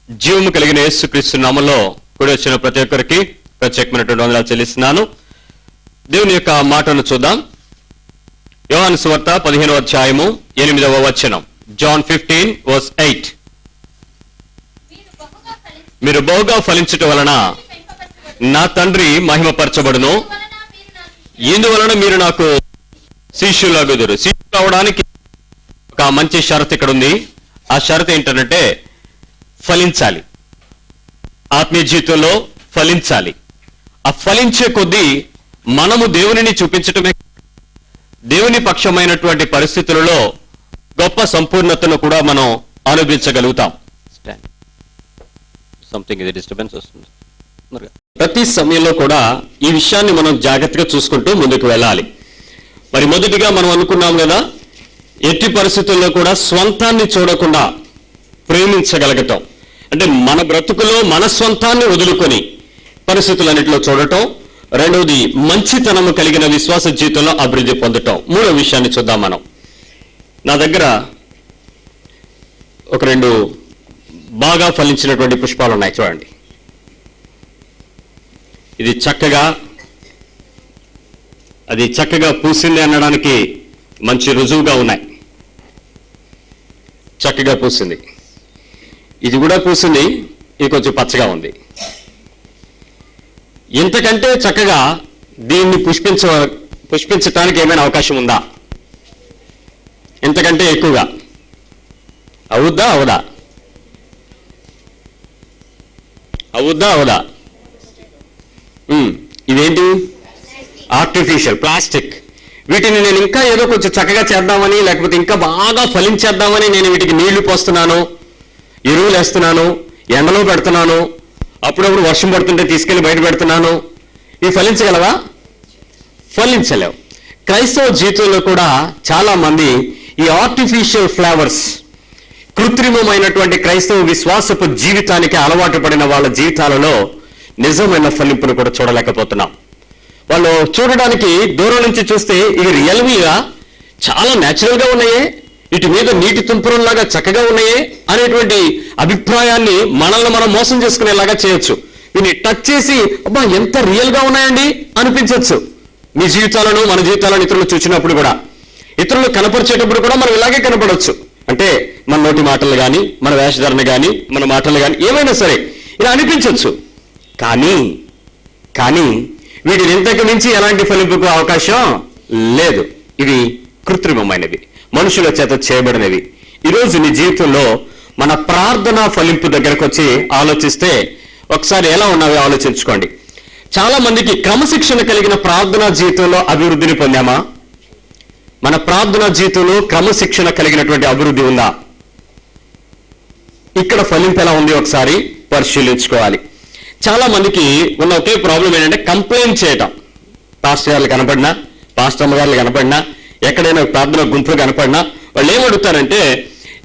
జీవము కలిగిన యేసుక్రీస్తు నామములో కూడి వచ్చిన ప్రతి ఒక్కరికి ప్రత్యేకమైనటువంటి వందనాలు చెల్లిస్తున్నాను. దేవుని యొక్క మాటను చూద్దాం. యోహాను సువార్త 15వ అధ్యాయము 8వ వచనం. John 15:8. మీరు బహుగా ఫలించుట వలన నా తండ్రి మహిమపరచబడును, ఇందువలన మీరు నాకు శిష్యులగుదురు. శిష్యులు అవడానికి ఒక మంచి షరతు ఇక్కడ ఉంది. ఆ షరతు ఏంటంటే ఫలించాలి, ఆత్మీయ జీవితంలో ఫలించాలి. ఆ ఫలించే కొద్దీ మనము దేవునిని చూపించటమే, దేవుని పక్షమైనటువంటి పరిస్థితులలో గొప్ప సంపూర్ణతను కూడా మనం అనుభవించగలుగుతాం. సంథింగ్ ఇది డిస్టర్బెన్స్ వస్తుంది. ప్రతి సమయంలో కూడా ఈ విషయాన్ని మనం జాగ్రత్తగా చూసుకుంటూ ముందుకు వెళ్ళాలి. మరి మొదటిగా మనం అనుకున్నాం కదా, ఎట్టి పరిస్థితుల్లో కూడా స్వంతాన్ని చూడకుండా ప్రేమించగలగటం, అంటే మన బ్రతుకులో మన స్వంతాన్ని వదులుకొని పరిస్థితులన్నింటిలో చూడటం. రెండవది, మంచితనము కలిగిన విశ్వాస జీవితంలో అభివృద్ధి పొందటం. మూడో విషయాన్ని చూద్దాం మనం. నా దగ్గర ఒక 2 బాగా ఫలించినటువంటి పుష్పాలు ఉన్నాయి, చూడండి. ఇది చక్కగా పూసింది అనడానికి మంచి రుజువుగా ఉన్నాయి. చక్కగా పూసింది. ఇది కూడా పూసింది, ఇది కొంచెం పచ్చగా ఉంది. ఇంతకంటే చక్కగా దీన్ని పుష్పించటానికి ఏమైనా అవకాశం ఉందా? ఇంతకంటే ఎక్కువగా అవదా? ఇవేంటి? Artificial, plastic. వీటిని నేను ఇంకా ఏదో కొంచెం చక్కగా చేద్దామని, లేకపోతే ఇంకా బాగా ఫలించేద్దామని నేను వీటికి నీళ్లు పోస్తున్నాను, ఎరువులు వేస్తున్నాను, ఎండలో పెడుతున్నాను, అప్పుడప్పుడు వర్షం పడుతుంటే తీసుకెళ్లి బయట పెడుతున్నాను. ఇవి ఫలించగలవా? ఫలించలేవు. క్రైస్తవ జీవితంలో కూడా చాలా మంది ఈ ఆర్టిఫిషియల్ ఫ్లేవర్స్, కృత్రిమమైనటువంటి క్రైస్తవ విశ్వాసపు జీవితానికి అలవాటు పడిన వాళ్ళ జీవితాలలో నిజమైన ఫలింపును కూడా చూడలేకపోతున్నాం. వాళ్ళు చూడడానికి దూరం నుంచి చూస్తే ఇవి రియల్గా చాలా న్యాచురల్గా ఉన్నాయే, వీటి మీద నీటి తుంపరంలాగా చక్కగా ఉన్నాయే అనేటువంటి అభిప్రాయాన్ని మనల్ని మనం మోసం చేసుకునేలాగా చేయొచ్చు. వీటిని టచ్ చేసి అబ్బా ఎంత రియల్గా ఉన్నాయండి అనిపించవచ్చు. మీ జీవితాలను, మన జీవితాలను ఇతరులు చూసినప్పుడు కూడా, ఇతరులు కనపరిచేటప్పుడు కూడా మనం ఇలాగే కనపడవచ్చు. అంటే మన నోటి మాటలు కానీ, మన వేషధారణ కానీ, మన మాటలు కానీ ఏమైనా సరే ఇలా అనిపించవచ్చు. కానీ వీటిని ఇంతకు మించి ఎలాంటి ఫలింపుకు అవకాశం లేదు. ఇవి కృత్రిమమైనవి, మనుషుల చేత చేయబడినవి. ఈరోజు నీ జీవితంలో మన ప్రార్థన ఫలింపు దగ్గరకు వచ్చి ఆలోచిస్తే ఒకసారి ఎలా ఉన్నావో ఆలోచించుకోండి. చాలా మందికి క్రమశిక్షణ కలిగిన ప్రార్థనా జీవితంలో అభివృద్ధిని పొందామా? మన ప్రార్థనా జీవితంలో క్రమశిక్షణ కలిగినటువంటి అభివృద్ధి ఉందా? ఇక్కడ ఫలింపు ఎలా ఉంది ఒకసారి పరిశీలించుకోవాలి. చాలా మందికి ఉన్న ఒకే ప్రాబ్లం ఏంటంటే కంప్లైంట్ చేయటం. పాస్టర్ గారు కనపడినా, పాస్టర్ గారు కనపడినా, ఎక్కడైనా ప్రార్థన గుంపులు కనపడినా వాళ్ళు ఏమడుగుతారంటే,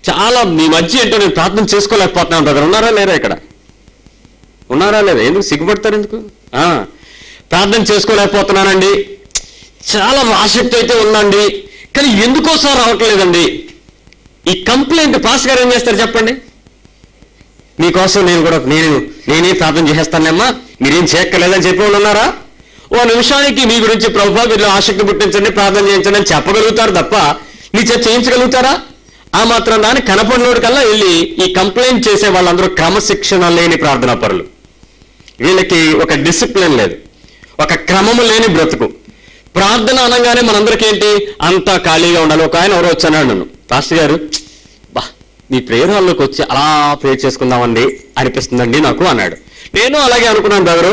చాలా మీ మధ్య ఏంటో నేను ప్రార్థన చేసుకోలేకపోతున్నాను బ్రదర్. ఉన్నారా లేదా? ఇక్కడ ఉన్నారా లేదా? ఎందుకు సిగ్గుపడతారు? ఎందుకు? ప్రార్థన చేసుకోలేకపోతున్నానండి, చాలా ఆసక్తి అయితే ఉందండి, కానీ ఎందుకోసారి రావట్లేదండి. ఈ కంప్లైంట్ పాస్టర్ గారు ఏం చేస్తారు చెప్పండి? మీకోసం నేనే ప్రార్థన చేసేస్తానమ్మా, మీరేం చేయక్కర్లేదని చెప్పేవాళ్ళు ఉన్నారా? ఓ నిమిషానికి మీ గురించి ప్రభువా వీళ్ళు ఆసక్తి పుట్టించండి, ప్రార్థన చేయించండి అని చెప్పగలుగుతారు తప్ప మీ చేత చేయించగలుగుతారా? ఆ మాత్రం దాన్ని కనపడినోడి కల్లా వెళ్ళి ఈ కంప్లైంట్ చేసే వాళ్ళందరూ క్రమశిక్షణ లేని ప్రార్థనా పరులు. వీళ్ళకి ఒక డిసిప్లిన్ లేదు, ఒక క్రమము లేని బ్రతుకు. ప్రార్థన అనగానే మనందరికీ ఏంటి, అంతా ఖాళీగా ఉండాలి. ఒక ఆయన ఎవరో వచ్చాను, నన్ను పాస్టర్ గారు మీ ప్రేయర్ హాల్లోకి వచ్చి అలా ప్రేయర్ చేసుకుందామండి అనిపిస్తుందండి నాకు అన్నాడు. నేను అలాగే అనుకున్నాను బ్రదరు,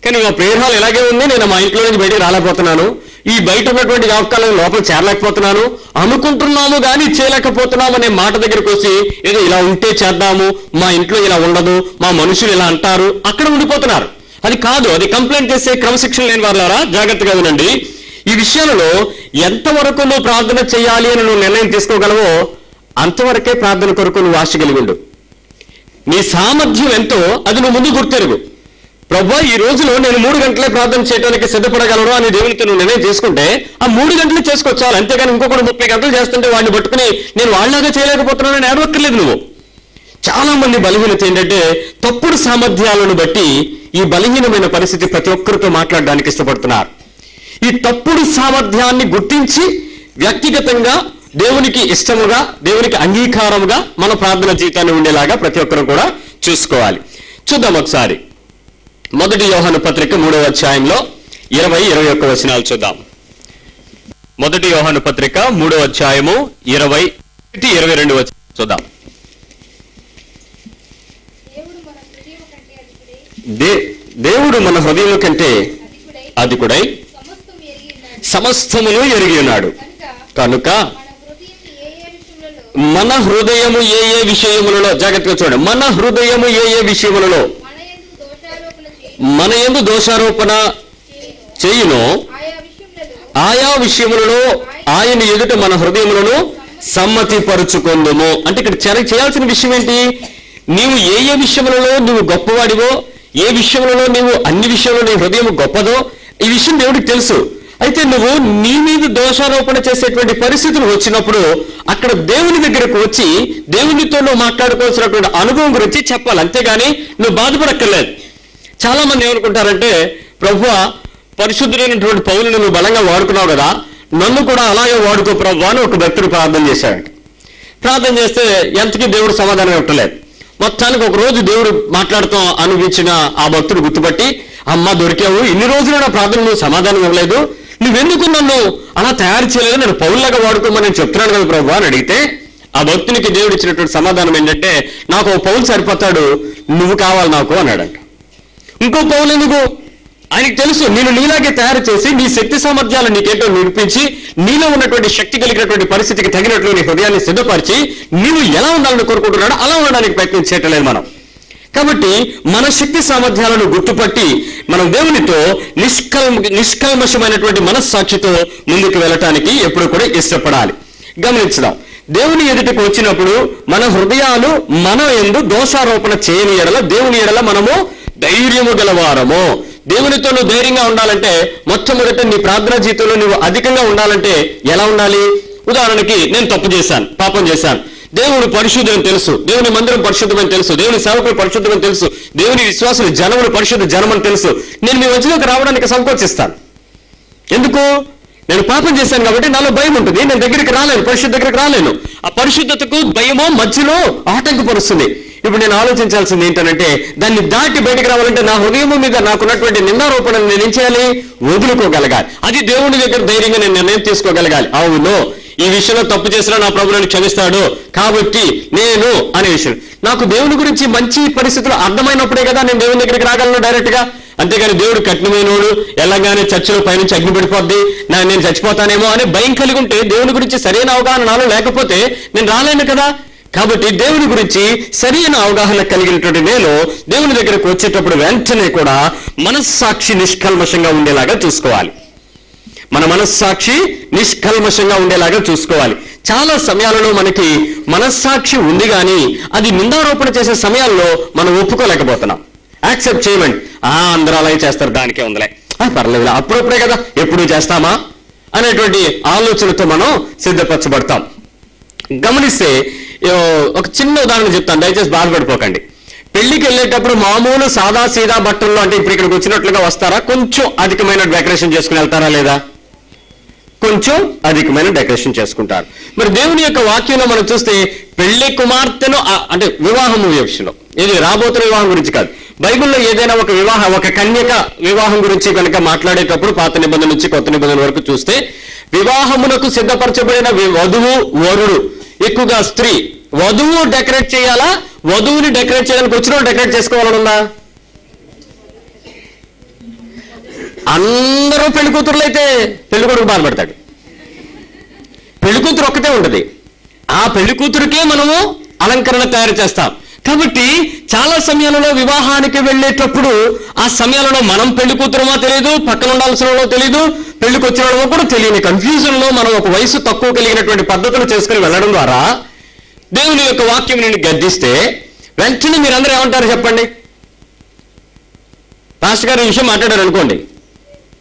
కానీ మా ప్రేయర్ హాల్ ఇలాగే ఉంది, నేను మా ఇంట్లో నుంచి బయటికి రాలేకపోతున్నాను, ఈ బయట ఉన్నటువంటి జ్ఞాపకాలను లోపల చేరలేకపోతున్నాను, అనుకుంటున్నాము కానీ చేయలేకపోతున్నాము అనే మాట దగ్గరకు వచ్చి ఏదో ఇలా ఉంటే చేద్దాము, మా ఇంట్లో ఇలా ఉండదు, మా మనుషులు ఇలా అంటారు, అక్కడ ఉండిపోతున్నారు. అది కాదు, అది కంప్లైంట్ చేసే క్రమశిక్షణ లేని వాళ్ళారా? జాగ్రత్తగా వినండి. ఈ విషయాలలో ఎంతవరకు నువ్వు ప్రార్థన చేయాలి అని నువ్వు నిర్ణయం తీసుకోగలవో అంతవరకే ప్రార్థన కొరకు నువ్వు ఆశ కలిగి ఉండు. నీ సామర్థ్యం ఎంతో అది నువ్వు ముందు గుర్తెరుగు. ప్రభువా ఈ రోజులో నేను 3 గంటలే ప్రార్థన చేయడానికి సిద్ధపడగలను అని దేవునితో నువ్వు నిర్ణయం చేసుకుంటే ఆ 3 గంటలు చేసుకోవచ్చు. అంతేగాని ఇంకొకటి 30 గంటలు చేస్తుంటే వాడిని పట్టుకుని నేను వాళ్ళలాగా చేయలేకపోతున్నానని ఏడవక్కర్లేదు. నువ్వు చాలా మంది బలహీనత ఏంటంటే తప్పుడు సామర్థ్యాలను బట్టి ఈ బలహీనమైన పరిస్థితి ప్రతి ఒక్కరితో మాట్లాడడానికి ఇష్టపడుతున్నారు. ఈ తప్పుడు సామర్థ్యాన్ని గుర్తించి వ్యక్తిగతంగా దేవునికి ఇష్టముగా, దేవునికి అంగీకారముగా మన ప్రార్థన జీవితాన్ని ఉండేలాగా ప్రతి ఒక్కరు కూడా చూసుకోవాలి. చూద్దాం ఒకసారి. 1 యోహాను పత్రిక 3వ అధ్యాయంలో 20-21 వచనాలు చూద్దాం. 1 యోహాను పత్రిక 3వ అధ్యాయము 20-22 వచనాలు చూద్దాం. దేవుడు మన హృదయం కంటే అధికుడై సమస్తమును ఎరిగి ఉన్నాడు కనుక మన హృదయము ఏ ఏ విషయములలో, జాగ్రత్తగా చూడండి, మన హృదయము ఏ ఏ విషయములలో మన యందు దోషారోపణ చేయునో ఆయా విషయములలో ఆయన ఎదుట మన హృదయములను సమ్మతి పరుచుకుందుము. అంటే ఇక్కడ చేయాల్సిన విషయం ఏంటి? నీవు ఏ ఏ విషయములలో నువ్వు గొప్పవాడివో, ఏ విషయములలో నీవు అన్ని విషయంలో నీ హృదయం గొప్పదో ఈ విషయం దేవుడికి తెలుసు. అయితే నువ్వు నీ మీద దోషారోపణ చేసేటువంటి పరిస్థితులు వచ్చినప్పుడు అక్కడ దేవుని దగ్గరకు వచ్చి దేవునితో నువ్వు మాట్లాడుకోవాల్సినటువంటి అనుభవం గురించి చెప్పాలి, అంతేగాని నువ్వు బాధపడక్కర్లేదు. చాలా మంది ఏమనుకుంటారంటే, ప్రభువా పరిశుద్ధుడైనటువంటి పౌలుని నువ్వు బలంగా వాడుకున్నావు కదా, నన్ను కూడా అలాగే వాడుకో ప్రభువా అని ఒక భక్తుడు ప్రార్థన చేశాడంట. ప్రార్థన చేస్తే ఎంతకీ దేవుడు సమాధానం ఇవ్వట్లేదు. మొత్తానికి ఒక రోజు దేవుడు మాట్లాడుతాం అనిపించిన ఆ భక్తుడు గుర్తుపట్టి, అమ్మ దొరికావు, ఇన్ని రోజులు నా ప్రార్థన నువ్వు సమాధానం ఇవ్వలేదు, నువ్వెందుకు నన్ను అలా తయారు చేయలేదు, నేను పౌరులాగా వాడుకోమని నేను చెప్తున్నాను కదా ప్రభు అని అడిగితే ఆ భక్తునికి దేవుడు ఇచ్చినటువంటి సమాధానం ఏంటంటే, నాకు ఒక పౌలు సరిపోతాడు, నువ్వు కావాలి నాకు అన్నాడంట. ఇంకో పౌలు ఎందుకు? ఆయనకు తెలుసు నేను నీలాగే తయారు చేసి నీ శక్తి సామర్థ్యాలు నీకేంటో నిరూపించి నీలో ఉన్నటువంటి శక్తి కలిగినటువంటి పరిస్థితికి తగినట్లు నీ హృదయాన్ని సిద్ధపరిచి నీవు ఎలా ఉండాలని కోరుకుంటున్నాడో అలా ఉండడానికి ప్రయత్నం చేయట్లేదు మనం. కాబట్టి మన శక్తి సామర్థ్యాలను గుర్తుపట్టి మనం దేవునితో నిష్కల్మషమైనటువంటి మనస్సాక్షితో ముందుకు వెళ్ళటానికి ఎప్పుడు కూడా ఇష్టపడాలి. గమనించడం, దేవుని ఎదుటికి వచ్చినప్పుడు మన హృదయాలు మన యందు దోషారోపణ చేయని ఎడల దేవుని ఎడల మనము ధైర్యము గలవారము. దేవునితో నువ్వు ధైర్యంగా ఉండాలంటే మొట్టమొదట నీ ప్రార్థనా జీవితంలో నువ్వు అధికంగా ఉండాలంటే ఎలా ఉండాలి? ఉదాహరణకి నేను తప్పు చేశాను, పాపం చేశాను, దేవుడు పరిశుద్ధమని తెలుసు, దేవుని మందిరం పరిశుద్ధమని తెలుసు, దేవుని సేవకులు పరిశుద్ధమని తెలుసు, దేవుని విశ్వాసులు జనములు పరిశుద్ధ జనమని తెలుసు. నేను మీ మధ్యలోకి రావడానికి సంకోచిస్తాను. ఎందుకు? నేను పాపం చేశాను కాబట్టి నాలో భయం ఉంటుంది, నేను దగ్గరికి రాలేను, పరిశుద్ధ దగ్గరికి రాలేను. ఆ పరిశుద్ధతకు భయమో మధ్యలో ఆటంకపరుస్తుంది. ఇప్పుడు నేను ఆలోచించాల్సింది ఏంటంటే, దాన్ని దాటి బయటకు రావాలంటే నా హృదయం మీద నాకున్నటువంటి నిందారోపణను నేను ఏం చేయాలి? వదులుకోగలగాలి. అది దేవుని దగ్గర ధైర్యంగా నేను నిర్ణయం తీసుకోగలగాలి. అవును, ఈ విషయంలో తప్పు చేసినా నా ప్రభు నన్ను క్షమిస్తాడు కాబట్టి నేను అనే విషయం నాకు దేవుని గురించి మంచి పరిస్థితులు అర్థమైనప్పుడే కదా నేను దేవుని దగ్గరికి రాగలను డైరెక్ట్ గా. అంతేగాని దేవుడు కఠినమైనోడు, ఎలాగానే చర్చలో పైనుంచి అగ్ని పడిపోద్ది, నేను చచ్చిపోతానేమో అనే భయం కలిగి ఉంటే, దేవుని గురించి సరైన అవగాహన నాలో లేకపోతే నేను రాలేను కదా. కాబట్టి దేవుని గురించి సరైన అవగాహన కలిగినటువంటి నేను దేవుని దగ్గరకు వచ్చేటప్పుడు వెంటనే కూడా మనస్సాక్షి నిష్కల్మషంగా ఉండేలాగా చూసుకోవాలి. మన మనస్సాక్షి నిష్కల్మషంగా ఉండేలాగా చూసుకోవాలి. చాలా సమయాలలో మనకి మనస్సాక్షి ఉంది కానీ అది నిందారోపణ చేసే సమయాల్లో మనం ఒప్పుకోలేకపోతున్నాం, యాక్సెప్ట్ చేయమండి. అందరూ అలాగే చేస్తారు, దానికే ఉందిలే, పర్లేదు, అప్పుడప్పుడే కదా, ఎప్పుడు చేస్తామా అనేటువంటి ఆలోచనతో మనం సిద్ధపరచబడతాం. గమనిస్తే ఒక చిన్న ఉదాహరణ చెప్తాను, దయచేసి బాధపడిపోకండి. పెళ్లికి వెళ్ళేటప్పుడు మామూలు సాదా సీదా బట్టల్లో, అంటే ఇప్పుడు ఇక్కడికి వచ్చినట్లుగా వస్తారా? కొంచెం అధికమైన డెకరేషన్ చేసుకుని వెళ్తారా లేదా? కొంచెం అధికమైన డెకరేషన్ చేసుకుంటారు. మరి దేవుని యొక్క వాక్యంలో మనం చూస్తే పెళ్లి కుమార్తెను, అంటే వివాహం విషయంలో, ఇది రాబోతున్న వివాహం గురించి కాదు, బైబిల్లో ఏదైనా ఒక కన్యక వివాహం గురించి కనుక మాట్లాడేటప్పుడు పాత నిబంధన నుంచి కొత్త నిబంధన వరకు చూస్తే వివాహమునకు సిద్ధపరచబడిన వధువు వరుడు, ఎక్కువగా స్త్రీ, వధువు డెకరేట్ చేయాలా, వధువుని డెకరేట్ చేయడానికి వచ్చిన డెకరేట్ చేసుకోవాలని ఉందా? అందరూ పెళ్లి కూతురులు అయితే పెళ్లి కొడుకు బాధపడతాడు. పెళ్లి కూతురు ఒక్కటే ఉంటుంది, ఆ పెళ్లి కూతురుకే మనము అలంకరణ తయారు చేస్తాం. కాబట్టి చాలా సమయాలలో వివాహానికి వెళ్ళేటప్పుడు ఆ సమయాలలో మనం పెళ్లి కూతురుమో తెలియదు, పక్కన ఉండాల్సిన వాళ్ళో తెలియదు, పెళ్లికి వచ్చిన వాళ్ళో కూడా తెలియని కన్ఫ్యూజన్ లో మనం ఒక వయసు తక్కువ కలిగినటువంటి పద్ధతులు చేసుకుని వెళ్ళడం ద్వారా దేవుని యొక్క వాక్యం నేను గద్దిస్తే వెంటనే మీరందరూ ఏమంటారు చెప్పండి? పాస్టర్ గారు ఈ విషయం మాట్లాడారు అనుకోండి,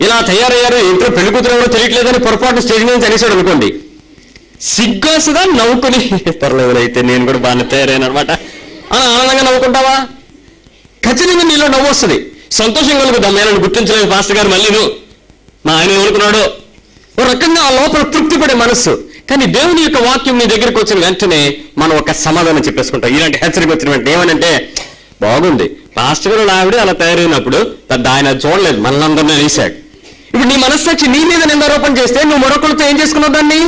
ఇలా తయారయ్యారు, ఇంట్లో పెళ్లి కూతురు ఎవరో తెలియట్లేదని పొరపాటు స్టేజ్ నుంచి అనేసాడు అనుకోండి, సిగ్గొస్తుందా? నవ్వుకుని పర్లేదు అయితే నేను కూడా బాగా తయారైన అనమాట అని ఆనందంగా నవ్వుకుంటావా? ఖచ్చితంగా నీలో నవ్వు వస్తుంది, సంతోషం కలుగుతాం. నేను గుర్తించలేదు పాస్టర్ గారు మళ్ళీను, మా ఆయన ఏమనుకున్నాడో, ఒక రకంగా ఆ లోపల తృప్తి పడే మనస్సు. కానీ దేవుని యొక్క వాక్యం నీ దగ్గరికి వచ్చిన వెంటనే మనం ఒక సమాధానం చెప్పేసుకుంటాం. ఇలాంటి హెచ్చరిక వచ్చిన వెంటనే ఏమనంటే, బాగుంది పాస్టర్ గారు ఆవిడ అలా తయారైనప్పుడు పెద్ద ఆయన చూడలేదు, మనల్ని వేసాడు. ఇప్పుడు నీ మనస్సాక్షి నీ మీద నిందారోపణ చేస్తే నువ్వు మరొకరితో ఏం చేసుకున్నావు? దాన్ని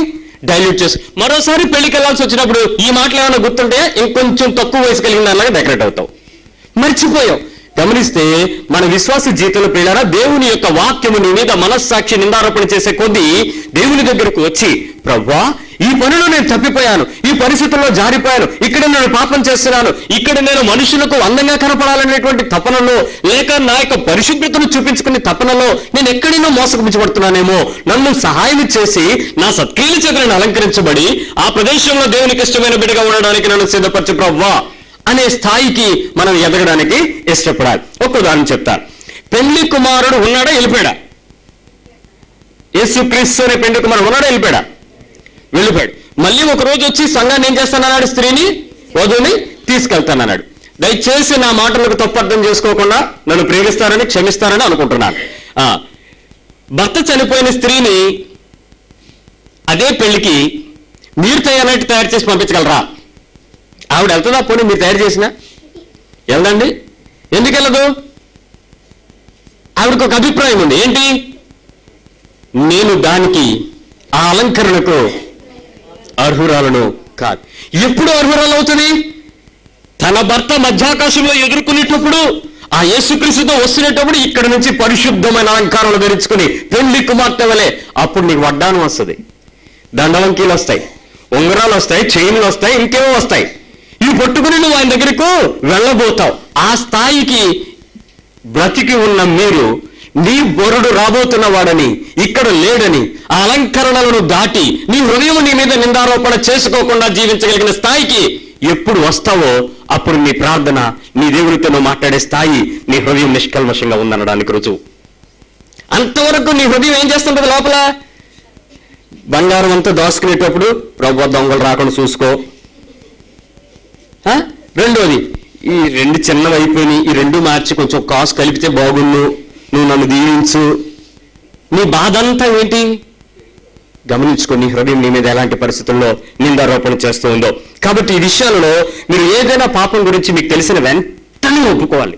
డైల్యూట్ చేసి మరోసారి పెళ్లికి వెళ్ళాల్సి వచ్చినప్పుడు ఈ మాటలు ఏమైనా గుర్తుంటే ఇంకొంచెం తక్కువ వయసు కలిగిన దానిలాగా డెకరేట్ అవుతావు. మర్చిపోయావు. గమనిస్తే మన విశ్వాస జీవితంలో పిల్లరా, దేవుని యొక్క వాక్యము నీ మీద మనస్సాక్షి నిందారోపణ చేసే కొద్దీ దేవుని దగ్గరకు వచ్చి, ప్రభువా ఈ పనిలో నేను తప్పిపోయాను, ఈ పరిస్థితుల్లో జారిపోయాను, ఇక్కడ నేను పాపం చేస్తున్నాను, ఇక్కడ నేను మనుషులకు అందంగా కనపడాలనేటువంటి తపనలో, లేక నా యొక్క పరిశుభ్రతను చూపించుకునే తపనలో నేను ఎక్కడైనా మోసగించబడుతున్నానేమో, నన్ను సహాయం చేసి నా సత్క్రియల చేత నేను అలంకరించబడి ఆ ప్రదేశంలో దేవునికి ఇష్టమైన బిడ్డగా ఉండడానికి నన్ను సిద్ధపరచు ప్రభువా అనే స్థాయికి మనం ఎదగడానికి ఇష్టపడాలి. ఒక ఉదాహరణ చెప్తాను. పెళ్లి కుమారుడు ఉన్నాడా, వెళ్ళిపోయాడా? యేసుక్రీస్తు అనే పెళ్లి కుమారుడు ఉన్నాడా, వెళ్ళిపోయాడా? వెళ్ళిపోయాడు. మళ్ళీ ఒక రోజు వచ్చి సంఘాన్ని ఏం చేస్తానన్నాడు? స్త్రీని, వధువుని తీసుకెళ్తానన్నాడు. దయచేసి నా మాటలకు తప్పు అర్థం చేసుకోకుండా నన్ను ప్రేమిస్తారని, క్షమిస్తారని అనుకుంటున్నాను. భర్త చనిపోయిన స్త్రీని అదే పెళ్లికి మీరు తయారు చేసి పంపించగలరా? ఆవిడ వెళ్తుందా? పోనీ మీరు తయారు చేసినా వెళ్ళండి. ఎందుకు వెళ్ళదు? ఆవిడకు ఒక అభిప్రాయం ఉంది. ఏంటి? నేను దానికి ఆ అలంకరణకు అర్హురాలను కాదు. ఎప్పుడు అర్హురాలు అవుతుంది? తన భర్త మధ్యాకాశంలో ఎదుర్కొనేటప్పుడు, ఆ యేసుక్రీస్తుతో వస్తున్నప్పుడు ఇక్కడ నుంచి పరిశుద్ధమైన అలంకారాలు ధరించుకుని పెళ్లి కుమార్తె వలె అప్పుడు నీకు వడ్డానం వస్తుంది, దండవంకీలు వస్తాయి, ఉంగరాలు వస్తాయి, చైన్లు వస్తాయి, ఇంకేమో వస్తాయి. ఇవి పట్టుకుని నువ్వు ఆయన దగ్గరకు వెళ్ళబోతావు. ఆ స్థాయికి బ్రతికి ఉన్న మీరు నీ వరుడు రాబోతున్న వాడని, ఇక్కడ లేడని, ఆ అలంకరణలను దాటి నీ హృదయం నీ మీద నిందారోపణ చేసుకోకుండా జీవించగలిగిన స్థాయికి ఎప్పుడు వస్తావో అప్పుడు నీ ప్రార్థన నీ దేవునితో నువ్వు మాట్లాడే స్థాయి నీ హృదయం నిష్కల్మషంగా ఉందనడానికి రుజువు. అంతవరకు నీ హృదయం ఏం చేస్తుంటది? లోపల బంగారం అంతా దాచుకునేటప్పుడు ప్రభు దొంగలు రాకుండా చూసుకో. రెండోది, ఈ రెండు చిన్నవి అయిపోయినాయి, ఈ రెండు మార్చి కొంచెం కాసు కలిపితే బాగుండు, నువ్వు నన్ను దీవించు. నీ బాధ అంతా ఏంటి? గమనించుకో, నీ హృదయం నీ మీద ఎలాంటి పరిస్థితుల్లో నిందారోపణ చేస్తూ ఉందో. కాబట్టి ఈ విషయాలలో మీరు ఏదైనా పాపం గురించి మీకు తెలిసిన వెంటనే ఒప్పుకోవాలి,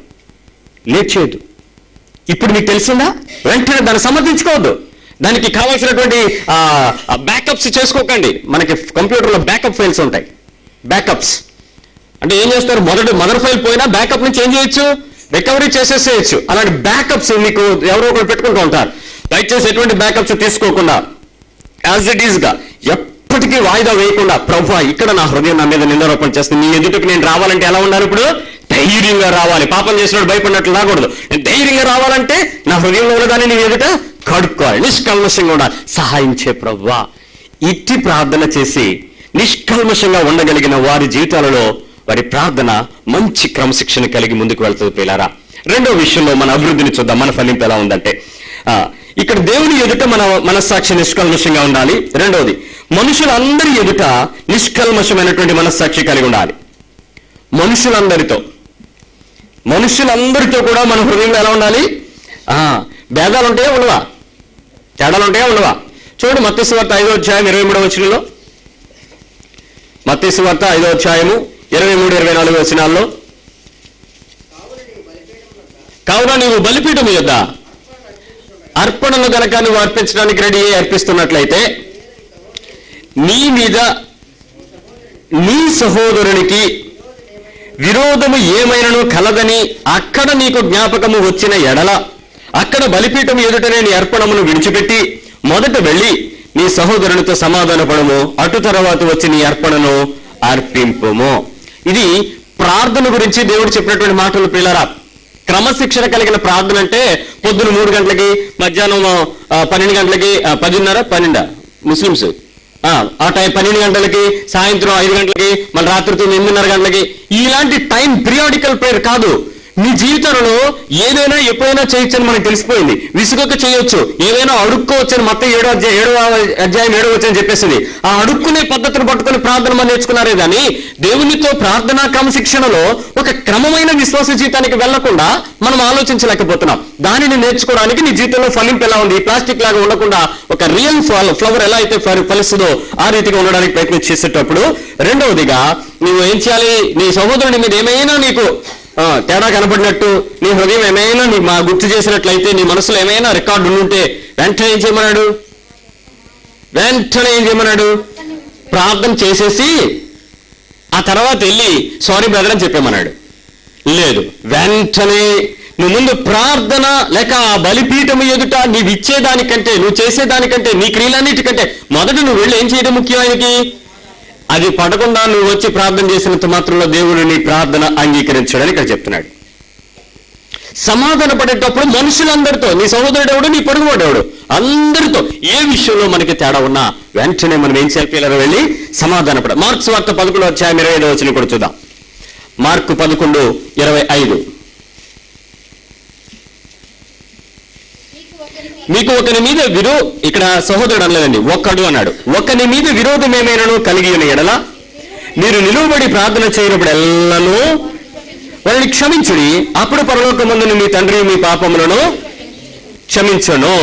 లేట్ చేయొద్దు. ఇప్పుడు మీకు తెలిసిందా, వెంటనే దాన్ని సమర్థించుకోవద్దు. దానికి కావాల్సినటువంటి బ్యాకప్స్ చేసుకోకండి. మనకి కంప్యూటర్లో బ్యాకప్ ఫైల్స్ ఉంటాయి. బ్యాకప్స్ అంటే ఏం చేస్తారు? మదర్ ఫైల్ పోయినా బ్యాకప్ నుంచి ఏం చేయొచ్చు? రికవరీ చేసేసేయచ్చు. అలాంటి బ్యాకప్స్ మీకు ఎవరో ఒకరు పెట్టుకుంటూ ఉంటారు. దయచేసి ఎటువంటి బ్యాకప్స్ తీసుకోకుండా యాజ్ ఇట్ ఈస్ గా ఎప్పటికీ వాయిదా వేయకుండా, ప్రభువా ఇక్కడ నా హృదయం నా మీద నిందారోపణ చేస్తుంది, నీ ఎదుటకు నేను రావాలంటే ఎలా ఉండాలి? ఇప్పుడు ధైర్యంగా రావాలి. పాపం చేసినప్పుడు భయపడినట్లు రాకూడదు. నేను ధైర్యంగా రావాలంటే నా హృదయంలో ఉన్నదాన్ని నీ ఎదుట కడుక్కోవాలి, నిష్కల్మషంగా ఉండాలి. సహాయం చే ప్రభువా. ఇట్టి ప్రార్థన చేసి నిష్కల్మషంగా ఉండగలిగిన వారి జీవితాలలో వారి ప్రార్థన మంచి క్రమశిక్షణ కలిగి ముందుకు వెళ్తుంది పిల్లారా. రెండో విషయంలో మన అభివృద్ధిని చూద్దాం. మన ఫలింపు ఎలా ఉందంటే, ఇక్కడ దేవుని ఎదుట మన మనస్సాక్షి నిష్కల్మషంగా ఉండాలి. రెండవది, మనుషులందరి ఎదుట నిష్కల్మషమైనటువంటి మనస్సాక్షి కలిగి ఉండాలి. మనుషులందరితో కూడా మన హృదయంలో ఎలా ఉండాలి? భేదాలు ఉంటాయా ఉండవా? తేడాలు ఉంటాయా ఉండవా? చూడండి, మత్తయి సువార్త 5వ అధ్యాయం 23వ వచనంలో, మత్తయి సువార్త 5వ అధ్యాయము 23-24 వచనాల్లో, కావున నీవు బలిపీఠం యొద్ద అర్పణను గనక నువ్వు అర్పించడానికి రెడీ అయ్యి అర్పిస్తున్నట్లయితే నీ మీద నీ సహోదరునికి విరోధము ఏమైనను కలదని అక్కడ నీకు జ్ఞాపకము వచ్చిన ఎడల, అక్కడ బలిపీఠం ఎదుటనే నీ అర్పణమును విడిచిపెట్టి మొదట వెళ్ళి నీ సహోదరునితో సమాధానపడము, అటు తర్వాత వచ్చి నీ అర్పణను అర్పింపుము. ఇది ప్రార్థన గురించి దేవుడు చెప్పినటువంటి మాటలు పిల్లరా. క్రమశిక్షణ కలిగిన ప్రార్థన అంటే పొద్దున 3 గంటలకి, మధ్యాహ్నం 12 గంటలకి, 10:30 ముస్లిమ్స్ ఆ టైం 12 గంటలకి, సాయంత్రం 5 గంటలకి, మళ్ళీ రాత్రి 8:30 గంటలకి, ఇలాంటి టైం పీరియాడికల్ ప్రేయర్ కాదు. నీ జీవితంలో ఏదైనా ఎప్పుడైనా చేయొచ్చని మనకు తెలిసిపోయింది. విసుగొక్క చేయొచ్చు, ఏదైనా అడుక్కోవచ్చని మొత్తం 7వ అధ్యాయం 7వ వచనం చెప్పేసింది. ఆ అడుక్కునే పద్ధతిని పట్టుకొని ప్రార్థన మనం నేర్చుకున్నారే కానీ దేవునితో ప్రార్థనా క్రమశిక్షణలో ఒక క్రమమైన విశ్వాస జీవితానికి వెళ్లకుండా మనం ఆలోచించలేకపోతున్నాం. దానిని నేర్చుకోవడానికి నీ జీవితంలో ఫలింపు ఎలా ఉంది, ప్లాస్టిక్ లాగా ఉండకుండా ఒక రియల్ ఫ్లవర్ ఎలా అయితే ఫలిస్తుందో ఆ రీతిగా ఉండడానికి ప్రయత్నం చేసేటప్పుడు, రెండవదిగా నువ్వు ఏం చేయాలి? నీ సహోదరుడి మీద ఏమైనా నీకు తేడా కనపడినట్టు, నీ హృదయం ఏమైనా నీ గుర్తు చేసినట్లయితే, నీ మనసులో ఏమైనా రికార్డు ఉంటే వెంటనే ఏం చేయమన్నాడు? ప్రార్థన చేసేసి ఆ తర్వాత వెళ్ళి సారీ బ్రదర్ అని చెప్పేమన్నాడు. లేదు, వెంటనే నువ్వు ముందు ప్రార్థన లేక ఆ బలిపీఠం ఎదుట నీవు ఇచ్చేదానికంటే, నువ్వు చేసేదానికంటే, నీ క్రియలన్నిటికంటే మొదట నువ్వు వెళ్ళి ఏం చేయడం ముఖ్యం ఆయనకి. అది పడకుండా నువ్వు వచ్చి ప్రార్థన చేసినంత మాత్రంలో దేవుడు నీ ప్రార్థన అంగీకరించడని ఇక్కడ చెప్తున్నాడు. సమాధాన పడేటప్పుడు మనుషులందరితో, నీ సహోదరుడు ఎవడు, నీ పొరుగువాడు ఎవడు, అందరితో ఏ విషయంలో మనకి తేడా ఉన్నా వెంటనే మనం ఏం చేయాలి? పిల్లలు వెళ్ళి సమాధాన పడ. మార్కు సువార్త 11వ అధ్యాయం 25వ వచనం కూడా చూద్దాం. మార్కు 11:25. మీకు ఒకరి మీద ఇక్కడ సహోదరుడు అనలేదండి, ఒక్కడు అన్నాడు. ఒకరి మీద విరోధం ఏమైనాను కలిగి ఉన్న ఎడల మీరు నిలువబడి ప్రార్థన చేయనప్పుడు ఎల్లను వారిని క్షమించుడి, అప్పుడు పరలోకమందున మీ తండ్రి మీ పాపములను క్షమించును.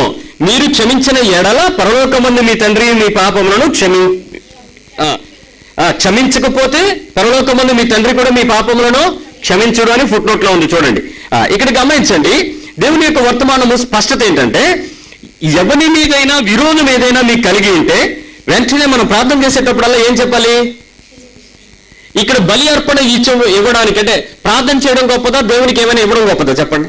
మీరు క్షమించిన ఎడల పరలోకమందు మీ తండ్రి మీ పాపములను క్షమించకపోతే పరలోకమందు మీ తండ్రి కూడా మీ పాపములను క్షమించుడు అని ఫుట్ నోట్లో ఉంది చూడండి. ఇక్కడ గమనించండి, దేవుని యొక్క వర్తమానము స్పష్టత ఏంటంటే, ఎవరి మీదైనా విరోధం ఏదైనా మీకు కలిగి ఉంటే వెంటనే మనం ప్రార్థన చేసేటప్పుడల్లా ఏం చెప్పాలి? ఇక్కడ బలి అర్పణ ఇవ్వడానికి అంటే ప్రార్థన చేయడం గొప్పదా, దేవునికి ఏమైనా ఇవ్వడం గొప్పదా చెప్పండి?